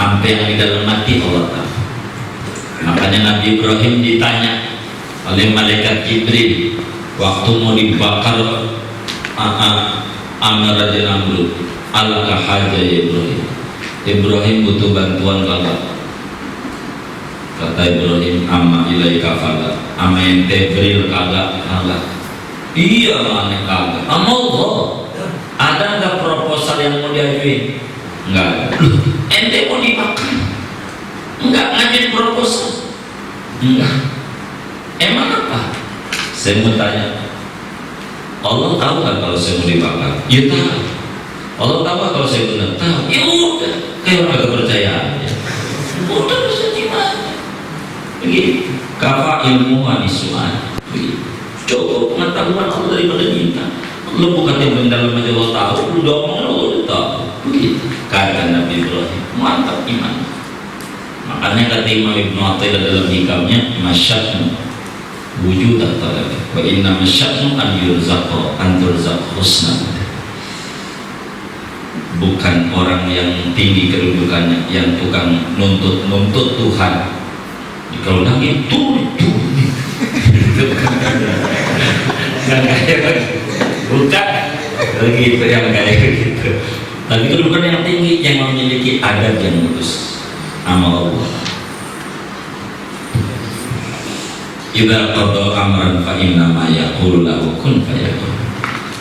Sampai yang di dalam hati Allah tahu. Makanya Nabi Ibrahim ditanya oleh malaikat Jibril waktu mau dibakar Amr dan Namrud, alakah haja ya Ibrahim? Ibrahim butuh bantuan kagak? Kata Ibrahim, amma ilaika fala, amma ente bril kagak? Iya mana kagak? Amma Allah. Ada nggak proposal yang mau diajuin? Enggak. Ente mau dimakan? Enggak ngajuin proposal? Enggak. Emang apa? Saya mau tanya, Allah tahu kan kalau saya mau dibakar? Ya tahu. Allah tahu kan kalau saya benar? Tahu. Ya udah, kayak orang kepercayaan. Udah bisa gimana? Begitu. Kafa ilmu anisuan. Begitu. Coba pengetahuan Allah daripada minta. Lu bukan yang mendalam aja Allah tahu, lu doang Allah udah tahu. Begitu. Kata Nabi Ibrahim, mantap iman. Makanya kata Imam Ibnu Athaillah dalam hikamnya, masya'nu wujud talab wa inna masya'nu an yurzaqa an turzaq husna. Bukan orang yang tinggi kedudukannya yang tukang nuntut Tuhan. Kalau lagi turun bukan begitu yang kayak gitu. Tapi kedudukan yang tinggi yang memiliki adab yang lurus sama Allah. Idza qada amran fa inna ma yaqulu lahu kun fayakun.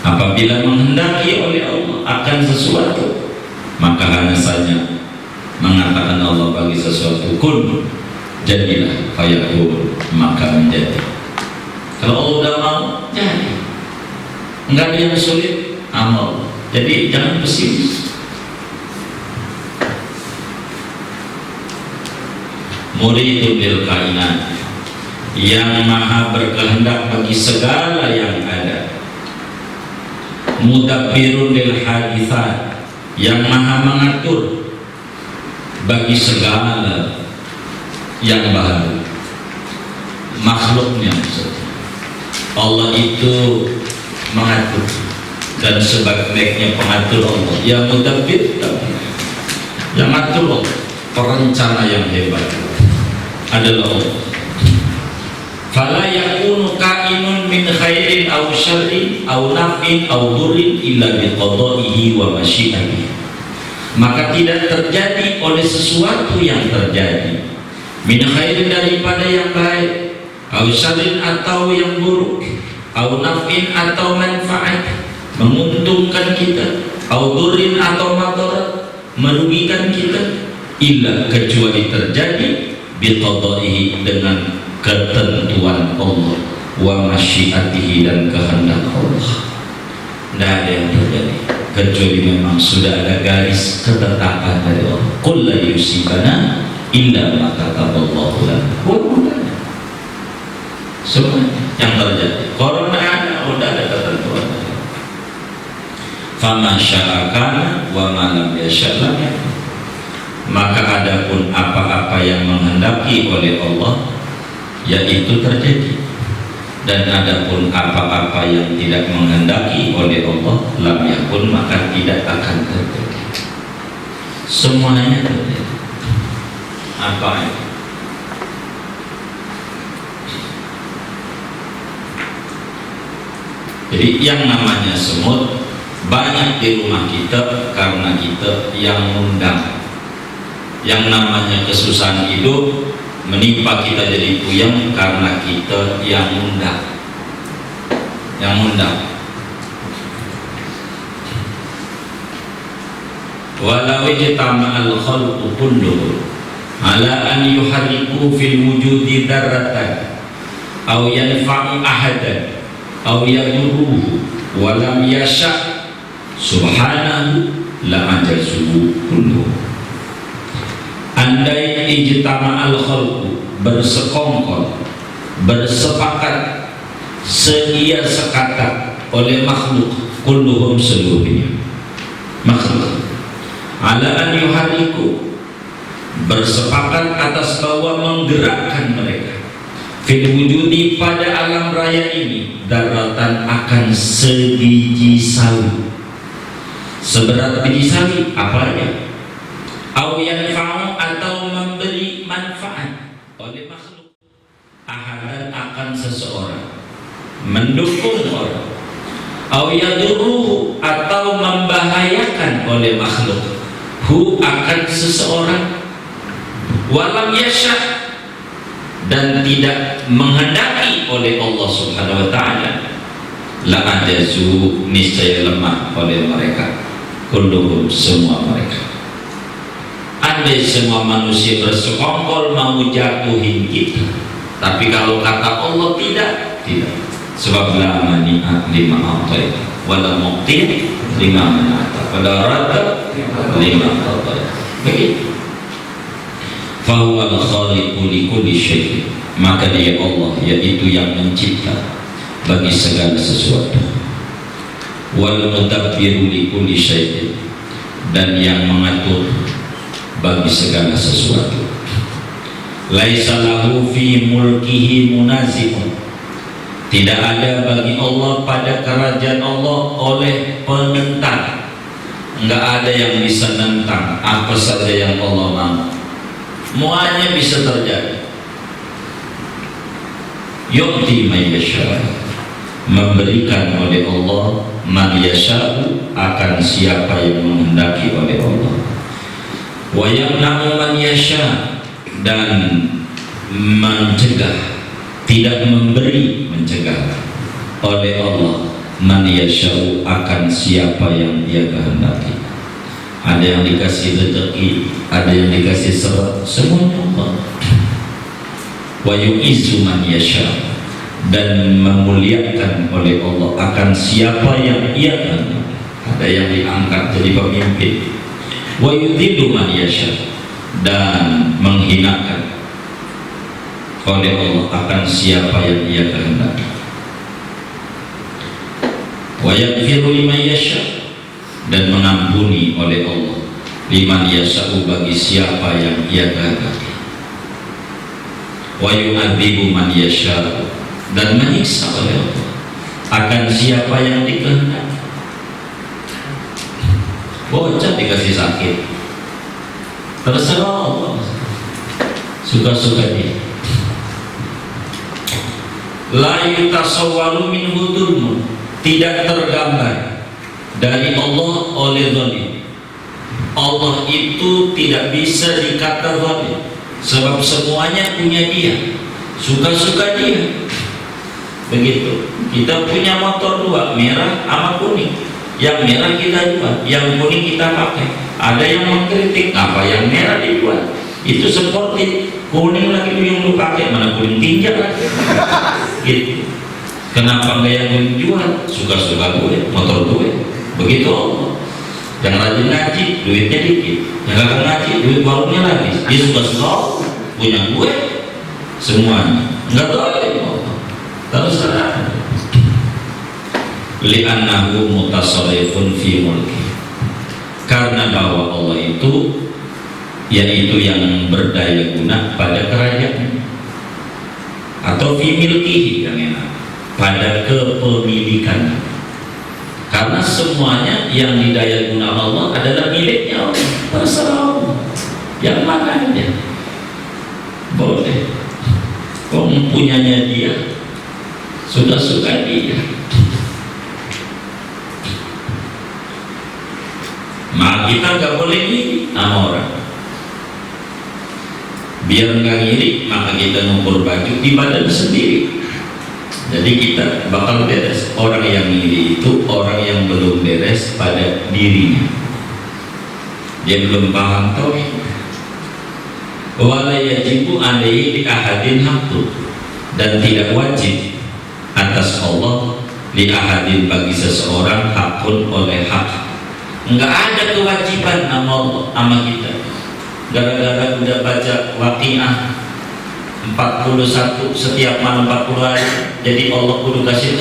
Apabila menghendaki oleh Allah akan sesuatu, maka hanya saja mengatakan Allah bagi sesuatu kun, jadilah, fayakun, maka menjadi. Kalau Allah udah mau, jadi. Enggak ada yang sulit amal. Jadi jangan pesimis. Muridul bil kainat, yang maha berkehendak bagi segala yang ada. Mudabbirun lil hadithat, yang maha mengatur bagi segala yang baru. Makhluknya Allah itu mengatur, dan sebaik-baiknya pengatur Allah yang mudabbir, yang mengatur Allah, perencana yang hebat adalah Allah. Fala yakunu kainun min khairin aw syarrin aw naf'in aw dhurrin illa bi qada'ihi wa masyiatihi. Maka tidak terjadi oleh sesuatu yang terjadi min khairin daripada yang baik, aw syarrin atau yang buruk, aw naf'in atau manfaat menguntungkan kita, aw dhurrin atau madarat merugikan kita, illa kecuali terjadi bi qada'ihi dengan ketentuan Allah, wa masyiatihi dan kehendak Allah. Tidak ada yang terjadi kecuali memang sudah ada garis ketetapan dari Allah. Qul la yusibana illa ma kataballahu lana. Semuanya yang terjadi. Corona ada, udah ada ketentuan. Fama sya'akana wa ma lam yasha'. Maka adapun apa-apa yang menghendaki oleh Allah, yaitu terjadi, dan adapun apa-apa yang tidak menghendaki oleh Allah, lam yakun, maka tidak akan terjadi. Semuanya terjadi. Apa itu? Jadi yang namanya semut banyak di rumah kita karena kita yang mengundang. Yang namanya kesusahan hidup menimpa kita jadi puyeng karena kita yang undang. Walau ijtama'al khalqu kulluhum ala an yuharriku fil wujudi dzarratan aw yanfa'u ahadan aw yadurruhu wa lam yasha' subhanahu la ajazu kulluhum. Andai ijtama'al khalqu, bersekongkol, bersepakat, seia sekata oleh makhluk, kulluhum seluruhnya makhluk, ala an yuhariku, bersepakat atas bahwa menggerakkan mereka, fil wujudi pada alam raya ini, daratan akan sebiji sawi. Seberat biji sawi apanya? Aw yanfa'u akan seseorang, mendukung orang, au yadurruhu atau membahayakan oleh makhluk, hu akan seseorang, walam yasha dan tidak menghendaki oleh Allah Subhanahu wa taala, la ajazu niscaya lemah oleh mereka, kulluhum semua mereka. Andai semua manusia bersekongkol mau jatuhin kita, tapi kalau kata Allah tidak. Sebab la mani'a lima a'tai wala muqti lima mana'ata wala radda lima a'tai. Begitu. Fahuwa al-khaliqu li kulli syai', maka dia Allah yaitu yang mencipta bagi segala sesuatu, wal mudabbiru li kulli syai', dan yang mengatur bagi segala sesuatu. Laisa lahu fi mulkihi munazihun, tidak ada bagi Allah pada kerajaan Allah oleh penentang. Enggak ada yang bisa nentang apa saja yang Allah mau. Semuanya bisa terjadi. Yu'ti man yasha, memberikan oleh Allah man yasha'u akan siapa yang menghendaki oleh Allah. Wa yamna'u man yasha, dan mencegah, tidak memberi, mencegah oleh Allah man yasha'u akan siapa yang dia kehendaki. Ada yang dikasih rezeki, ada yang dikasih sebab, semuanya Allah. Wa yu'izzu man yasha, dan memuliakan oleh Allah akan siapa yang ia kehendaki. Ada yang diangkat jadi pemimpin. Wa yudhillu man yasha, dan menghinakan oleh Allah akan siapa yang ia kehendaki. Wa yaghfiru liman yasha, dan mengampuni oleh Allah liman yasha'u bagi siapa yang ia kehendaki. Wa yu'adzibu man yasha'u, dan menyiksa oleh Allah akan siapa yang dikehendaki. Bocah dikasih sakit, terserah Allah, suka-suka dia. La yutasawwaru minhu dzulmun, tidak tergambar dari Allah oleh zalim. Allah itu tidak bisa dikata zalim, sebab semuanya punya dia, suka-suka dia. Begitu. Kita punya motor dua, merah sama kuning. Yang merah kita jual, yang kuning kita pakai. Ada yang mengkritik, apa yang merah dijual? Itu seperti kuning lagi yang lu pakai, mana kuning tinja lagi. Gitu. Kenapa nggak yang kuning jual? Suka-suka gue, motor gue. Begitu Allah. Yang rajin ngaji, duitnya dikit. Yang gak ngaji, duit warungnya lagi. Dia suka-suka punya gue semuanya. Nggak boleh Allah. Terus terang. Li'annahu mutasarrifun fi mulki, karena bahwa Allah itu yaitu yang berdaya guna pada kerajaan, atau fi milkihi yang enak, pada kepemilikan. Karena semuanya yang didaya guna Allah adalah miliknya Allah, terserah Allah yang mana aja boleh. Kok mempunyanya dia, suka-suka dia. Maka kita nggak boleh ngiri sama orang. Biar nggak ngiri, maka kita ngukur baju di badan sendiri. Jadi kita bakal beres. Orang yang ngiri itu orang yang belum beres pada dirinya. Dia belum paham tauhid. Wala yajibu alaihi li ahadin haqqun, dan tidak wajib atas Allah li ahadin bagi seseorang hakun oleh hak. Enggak ada kewajiban sama Allah sama kita. Gara-gara udah baca Waqiah 41 setiap malam 40 hari, jadi Allah kudu kasih.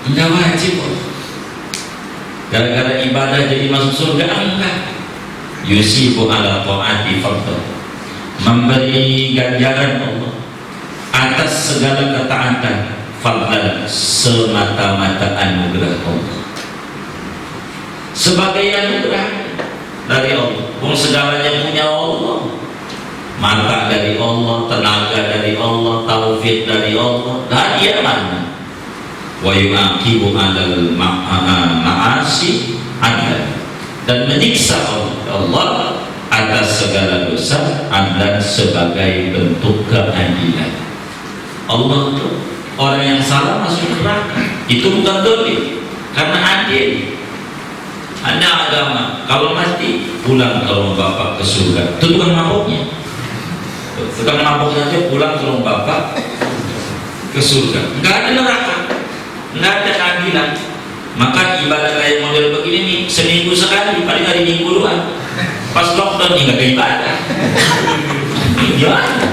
Enggak wajib Allah. Gara-gara ibadah jadi masuk surga, enggak. Yusibu ala ta'ati fardhu, memberi ganjaran Allah atas segala ketaatan, fadlan semata-mata anugerah Allah, sebagai anugerah dari Allah. Segalanya punya Allah, mata dari Allah, tenaga dari Allah, taufik dari Allah, hadiah mana? Wa yu'aqibu 'alal ma'asi adlan, dan menyiksa Allah atas segala dosa adlan sebagai bentuk keadilan. Allah itu orang yang salah masuk neraka, itu bukan dolim, karena adil. Ada agama, kalau mati pulang ke rumah bapak ke surga, itu bukan mabuknya. Tukang mabuknya aja pulang ke rumah bapak ke surga, nggak ada neraka, nggak ada keadilan. Maka ibadah kayak model begini nih, seminggu sekali, paling hari minggu doang. Pas lockdown nih nggak ada ibadah. Gimana?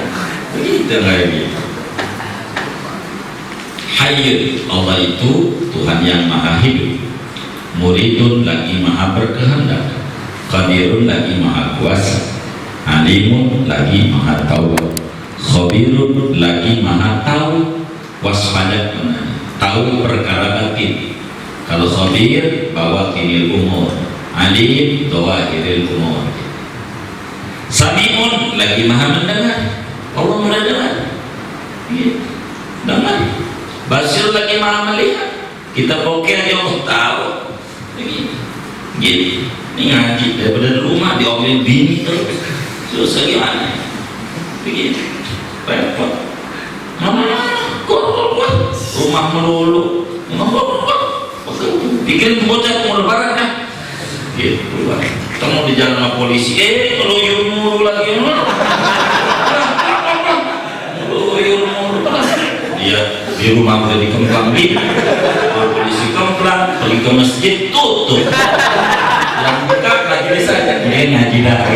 Begitu kayak gitu. Hayyun, Allah itu Tuhan yang maha hidup. Muridun lagi maha berkehendak. Qadirun lagi maha kuasa. Alimun lagi maha tahu. Khabirun lagi maha tahu. Waspadat menanya, tahu perkara batin. Kalau khabir bawa kinil umur, alim dawahiril umur. Sami'un lagi maha mendengar, Allah mendengar, dengar. Basir lagi maha melihat, kita bokeh aja Allah tahu. Gini, ini ngaji daripada rumah diomelin bini terus, susah gimana? Begini, repot. Rumah melulu, bikin bocah mau lebaran kan? Gitu lah. Ketemu di jalan sama polisi, ngeluyur mulu lagi, ngeluyur mulu. Dia di rumah udah dikemplang nih, polisi kemplang, pergi ke masjid tutup. Yang buka lagi di sana, dia ngaji lagi.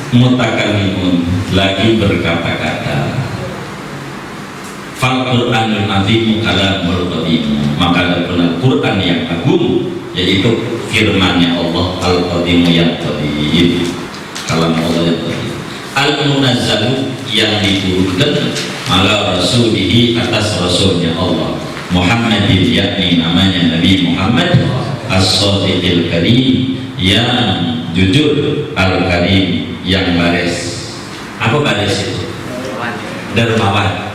Mutakallimun lagi berkata-kata. Fal Qur'anul Azim kalamul qadim, maka ada Quran yang agung, yaitu firman-Nya Allah Al-Qadim yang qadim, kalam Allah yang qadim. Al-Munazzalu yang diturunkan ala rasulihi atas rasulnya Allah Muhammadin, yakni namanya Nabi Muhammad As-Sadiqil Karim, yang jujur, Al-Karim yang baris. Apa baris itu? Dermawan.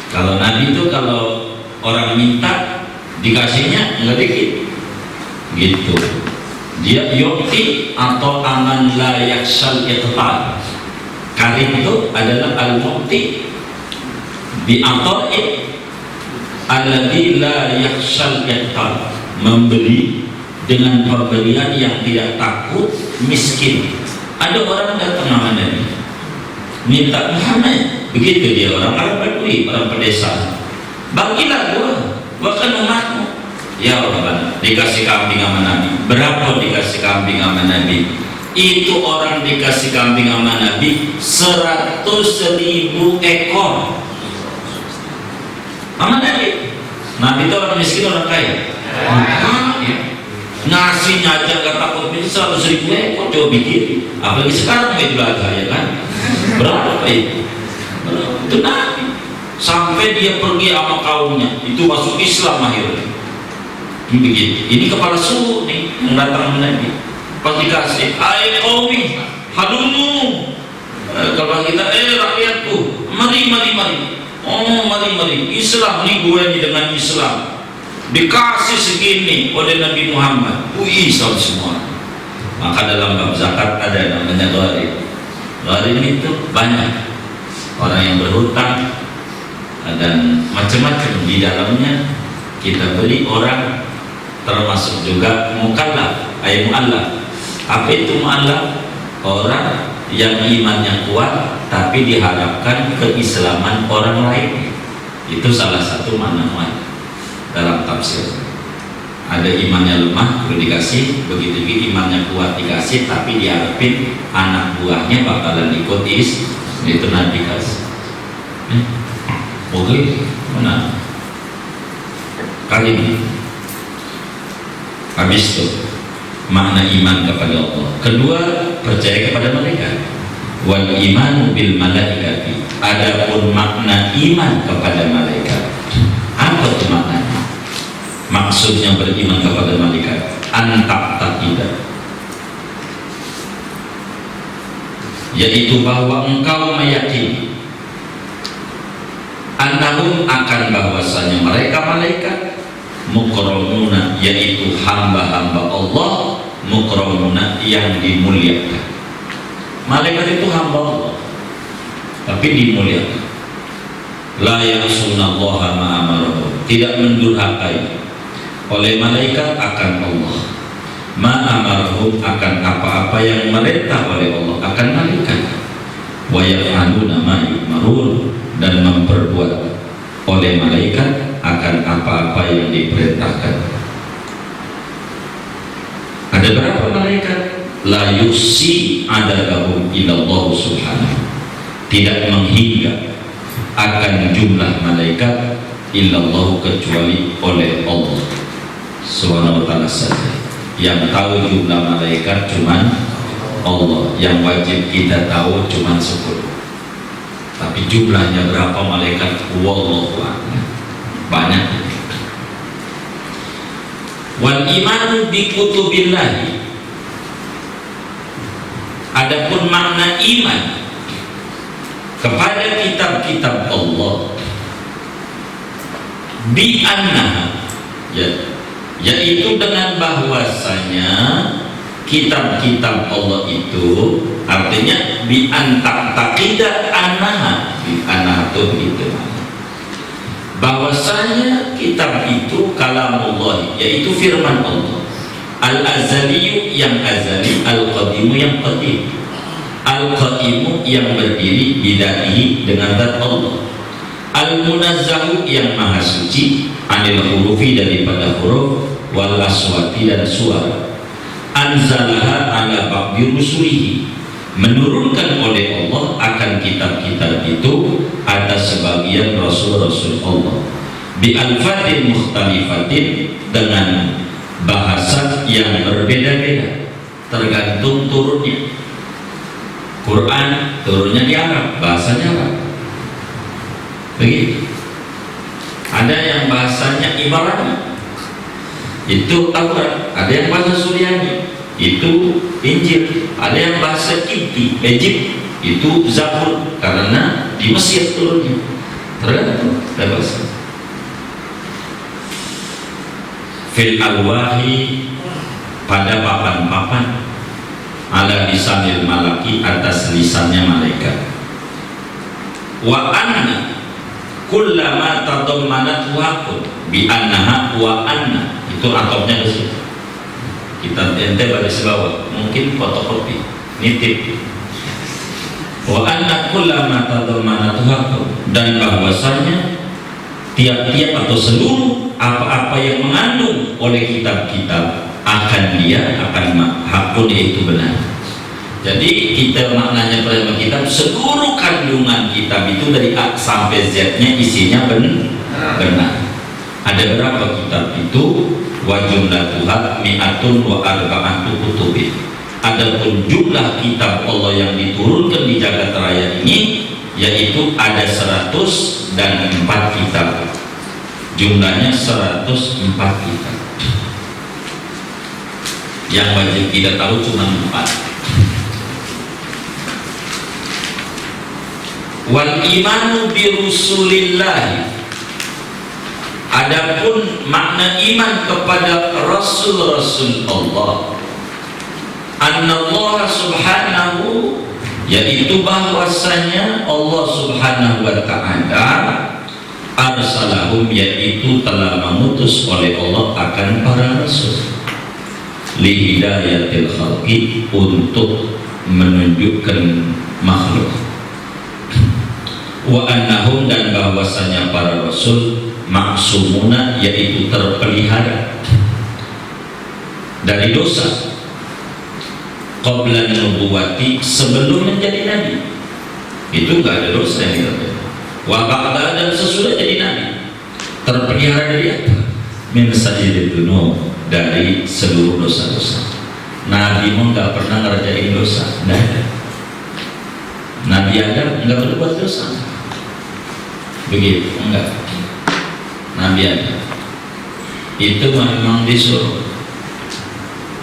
Kalau Nabi itu kalau orang minta dikasihnya nggak dikit gitu. Dia yu'ti atau aman la yaksal iqtal. Karim itu adalah al-mu'ti bi ata'in alladhi la yaksal iqtal, memberi dengan pemberian yang tidak takut miskin. Ada orang datang nama Nabi minta Muhammad, begitu dia orang Badui, orang pedesaan, bagilah gua kan umatmu. Ya Allah, dikasih kambing sama Nabi. Berapa dikasih kambing sama Nabi? Itu orang dikasih kambing sama Nabi 100.000 ekor sama Nabi. Nabi itu orang miskin, orang kaya? Ngasihnya aja gak takut, bisa 100.000 ekor, coba bikin. Apalagi sekarang Idul Adha, ya kan? Berapa itu? Itu Nabi. Sampai dia pergi sama kaumnya, itu masuk Islam akhirnya. Begitu. Ini kepala suku nih yang datang Nabi. Pas dikasih, hai qaumi, hadumu. Kalau kita, rakyatku, mari. Oh, mari. Islam nih, gue nih dengan Islam. Dikasih segini oleh Nabi Muhammad, Islam semua. Maka dalam bab zakat ada namanya gharib. Gharib itu banyak orang yang berhutang dan macam-macam di dalamnya. Kita beri orang, termasuk juga mukallaf, mu'allaf. Apa itu mu'allaf? Orang yang imannya kuat tapi diharapkan keislaman orang lain. Itu salah satu makna mu'allaf dalam tafsir. Ada imannya lemah perlu dikasih, begitu imannya kuat dikasih, tapi diharapin anak buahnya bakalan ikut itu nanti dikasih. Oke, mana? Kali ini habis itu makna iman kepada Allah. Kedua, percaya kepada mereka. Wal imanu bil malaikati. Adapun makna iman kepada malaikat, apa itu maknanya? maksudnya beriman kepada malaikat, antak takidah, yaitu bahwa engkau meyakini annahum akan bahwasanya mereka malaikat mukramuna, yaitu hamba-hamba Allah, mukramuna yang dimuliakan. Malaikat itu hamba Allah tapi dimuliakan. La ya'sunallaha ma amarahu, tidak mendurhakai oleh malaikat akan Allah, ma amarahu akan apa-apa yang merintah oleh Allah akan malaikat, wa yaf'aluna ma yu'marun, dan memperbuat oleh malaikat akan apa-apa yang diperintahkan. Ada berapa malaikat? La yusi adadahum ilallah subhanahu, tidak menghingga akan jumlah malaikat illallah kecuali oleh Allah subhanahu wa ta'ala saja. Yang tahu jumlah malaikat cuman Allah, yang wajib kita tahu cuman 10. Tapi jumlahnya berapa malaikat, wallahu a'lam, banyak. Wal imanu bi kutubillahi, adapun makna iman kepada kitab-kitab Allah, bi annaha, yaitu dengan bahwasanya kitab-kitab Allah itu, artinya bi antak taqidat annaha, bi annaha itu bahwasanya kitab itu kalamullah, yaitu firman Allah, al-azaliyu yang azali, al-qadimu yang qadim, al-qadimu yang berdiri bidatihi dengan zat Allah, al-munazzahu yang maha suci, anil hurufi daripada huruf, wal aswati dan suara, anzalaha ala ba'di rusulihi, menurunkan oleh Allah akan kitab-kitab itu atas sebagian rasul-rasul Allah, bi alfatin mukhtalifatin, dengan bahasa yang berbeda-beda tergantung turunnya. Quran turunnya di Arab, bahasanya Arab, begitu. Ada yang bahasanya Ibrani, itu Taurat. Ada yang bahasa Suryani, itu Injil. Ada yang bahasa Kipti, Egypt, itu Zabur, karena di Mesir turunnya. Tergantung bahasa. Fil alwahi, pada papan-papan, ala lisanil malaki, atas lisannya malaikat. Wa anna kullama tadammanat waqud bi annaha wa anna, itu atopnya di situ. Kita ente baris bawah, mungkin fotokopi, nitip. Wa anna kullama tadammanat waqud, dan bahwasanya tiap-tiap atau seluruh apa-apa yang mengandung oleh kitab-kitab akan hakun, itu benar. Jadi kita maknanya pada kitab, seluruh kandungan kitab itu dari A sampai Z-nya isinya benar. Ada berapa kitab itu? Wa jumlatuha mi'atun wa arba'atu kutubin. Adapun jumlah kitab Allah yang diturunkan di jagat raya ini, yaitu ada 104 kitab. Jumlahnya 104 kitab. Yang wajib kita tahu cuma 4. Wal imanu bi rusulillah, adapun makna iman kepada rasul-rasul Allah, annallahu subhanahu, yaitu bahwasanya Allah subhanahu wa ta'ala arsalahum, yaitu telah mengutus oleh Allah akan para rasul, li hidayatil khalqi, untuk menunjukkan makhluk, wa annahum, dan bahwasanya para rasul maksumuna, yaitu terpelihara dari dosa, qabla nubuwati, sebelum menjadi nabi, itu enggak ada dosa yang terjadi. Wa ba'da, dan sesudah jadi nabi terpelihara dari apa? Min sajididunu, dari seluruh dosa-dosa. Nabi pun enggak pernah ngerjain dosa, enggak ada. Nabi Adam enggak berbuat dosa, begitu, enggak. Nabi Adam itu memang disuruh,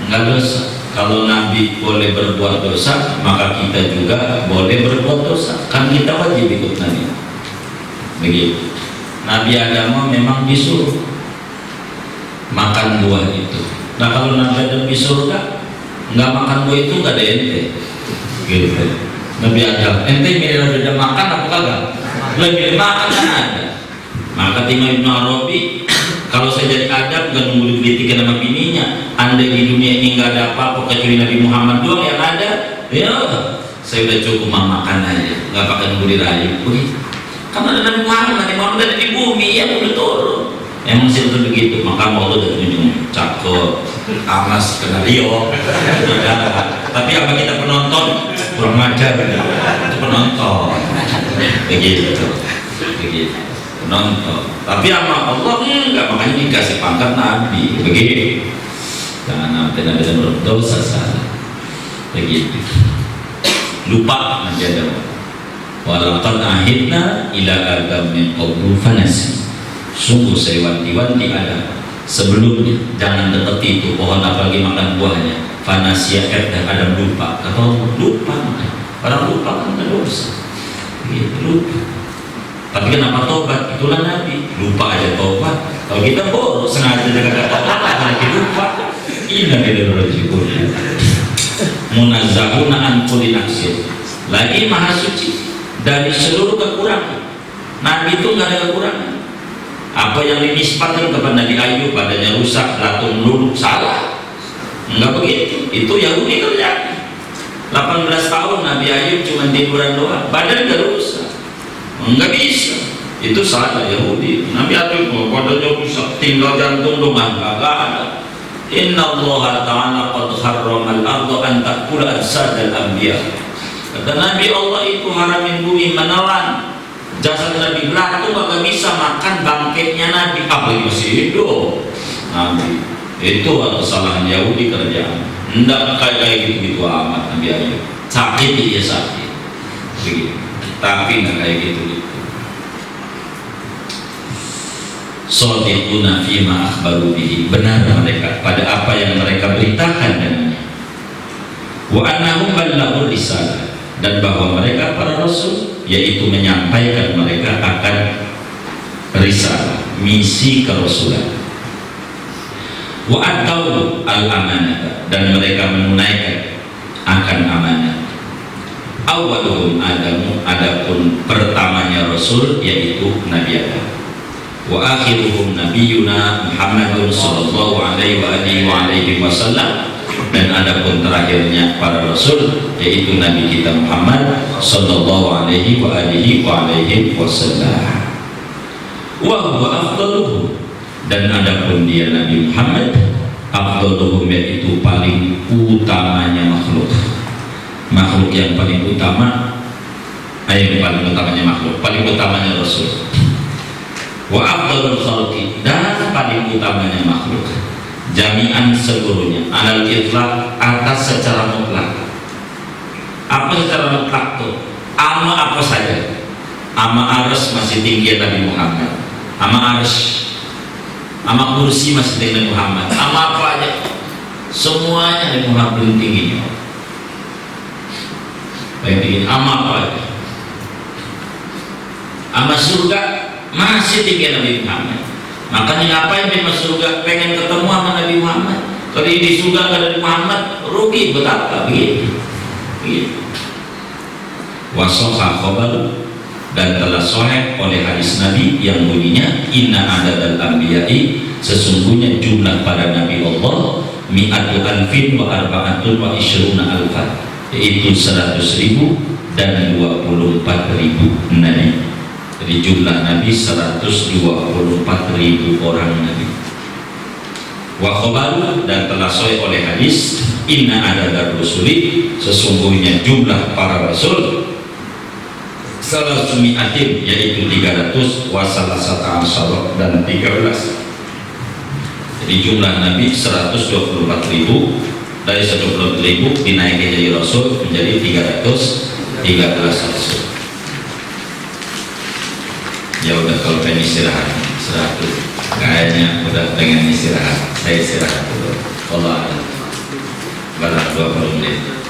enggak dosa. Kalau Nabi boleh berbuat dosa, maka kita juga boleh berbuat dosa. Kan kita wajib ikut Nabi. Begitu. Nabi Adam memang disuruh makan buah itu. Nah kalau Nabi Adam di surga nggak makan buah itu nggak ada ente. Gitu. Nabi Adam, ente milih Nabi Adam makan apa kagak? Lebih makan kan ada. Maka Imam Ibn Arabi, kalau saya jadi Adam nggak nunggu dikritikan sama bininya. Andai di dunia ini nggak ada apa-apa kecuali Nabi Muhammad doang yang ada, ya saya udah cukup makan aja, nggak pakai nunggu dirayu. Karena ada Nabi Muhammad ada di bumi, ya udah turun. Emang sih betul begitu. Maka Allah udah tunjuk cakep, amas, skenario. Tapi apa kita penonton kurang ajar, itu penonton. Begitu. Penonton. Tapi sama Allah enggak, makanya dikasih pangkat Nabi. Begitu. Jangan sampai Nabi berdosa salah. Begitu. Lupa Nabi Adam. Walaqad ahidna ila Adam min qablu fanasi. Sungguh saya wanti-wanti Adam sebelumnya jangan dekati itu pohon, apalagi makan buahnya. Fanasi Adam lupa. Kalau lupa, orang lupa kan dosa. Gitu, lupa. Tapi kenapa tobat? Itulah Nabi. Lupa aja tobat. Kalau kita boros sengaja jaga tobat, lagi lupa. Inna lillahi wa inna ilaihi munazzahuna an kulli naqsin. Lagi maha suci dari seluruh kekurangan. Nabi itu nggak ada kekurangan. Apa yang dinisbatkan kepada Nabi Ayub, badannya rusak, belatung melulu, salah. Enggak begitu. Itu Yahudi kerjanya. 18 tahun Nabi Ayub cuma tiduran doang, badan nggak rusak. Enggak bisa. Itu salah Yahudi. Nabi Ayub badannya rusak, tinggal jantung doang, enggak ada. Inna Allah Ta'ala qad harramal arda an ta'kula ajsadal anbiya. Kata Nabi, Allah itu haramin bumi menelan jasad Nabi. Belatung gak bisa makan bangkainya Nabi, apalagi masih hidup. Nabi itu kesalahan Yahudi kerjaan. Enggak kayak gitu amat Nabi Ayub. Sakit dia sakit. Begitu. Tapi enggak kayak gitu. Shadiquna fima akhbaru bihi, benar mereka pada apa yang mereka beritakan dengannya. Wa annahum ballaghur risalah, dan bahwa mereka para rasul yaitu menyampaikan mereka akan risalah, misi kerasulan. Wa atau al-amanah, dan mereka menunaikan akan amanah. Awaluhum Adamu, adapun pertamanya rasul yaitu Nabi Adam. Wa akhiruhum nabiyuna Muhammadun sallallahu alaihi wasallam, dan adapun terakhirnya para rasul yaitu Nabi kita Muhammad sallallahu alaihi wasallam. Wa huwa afdaluhum, dan adapun dia Nabi Muhammad afdaluhum, yaitu paling utamanya makhluk yang paling utama, yang paling utamanya makhluk, paling utamanya rasul. Wa afdalul khalqi, dan paling utamanya makhluk jami'an seluruhnya, alal itlaq, atas secara mutlak. Apa secara mutlak tuh? Ama apa saja. Ama arsy masih tinggi Nabi Muhammad, ama arsy, ama kursi masih tinggi Nabi Muhammad, ama apa aja semuanya Nabi Muhammad belum tingginya. Baik tinggi ama apa aja. Ama surga masih tinggi Nabi Muhammad. Makanya ngapain di surga pengen ketemu sama Nabi Muhammad? Kalau di surga nggak ada Nabi Muhammad, rugi betapa. Begitu. Wasoha khobar, dan telah sahih oleh hadis Nabi yang bunyinya inna adadal anbiya'i, sesungguhnya jumlah para Nabi Allah mi'atu alfin wa arba'atun wa ishruna alfan, yaitu 100.000 dan 24.000 Nabi. Jadi jumlah Nabi 124.000 orang Nabi. Wa khobaru, dan telah sahih oleh hadis inna adadar rusuli, sesungguhnya jumlah para rasul salah sumi'atin, yaitu 300, wa salasata asyara, dan 13. Jadi jumlah Nabi 124.000, dari 124.000 dinaikkan jadi rasul menjadi 313 rasul. Ya udah, kalau pengen istirahat dulu. Kayaknya udah pengen istirahat. Saya istirahat dulu. Allah, baru 20 menit.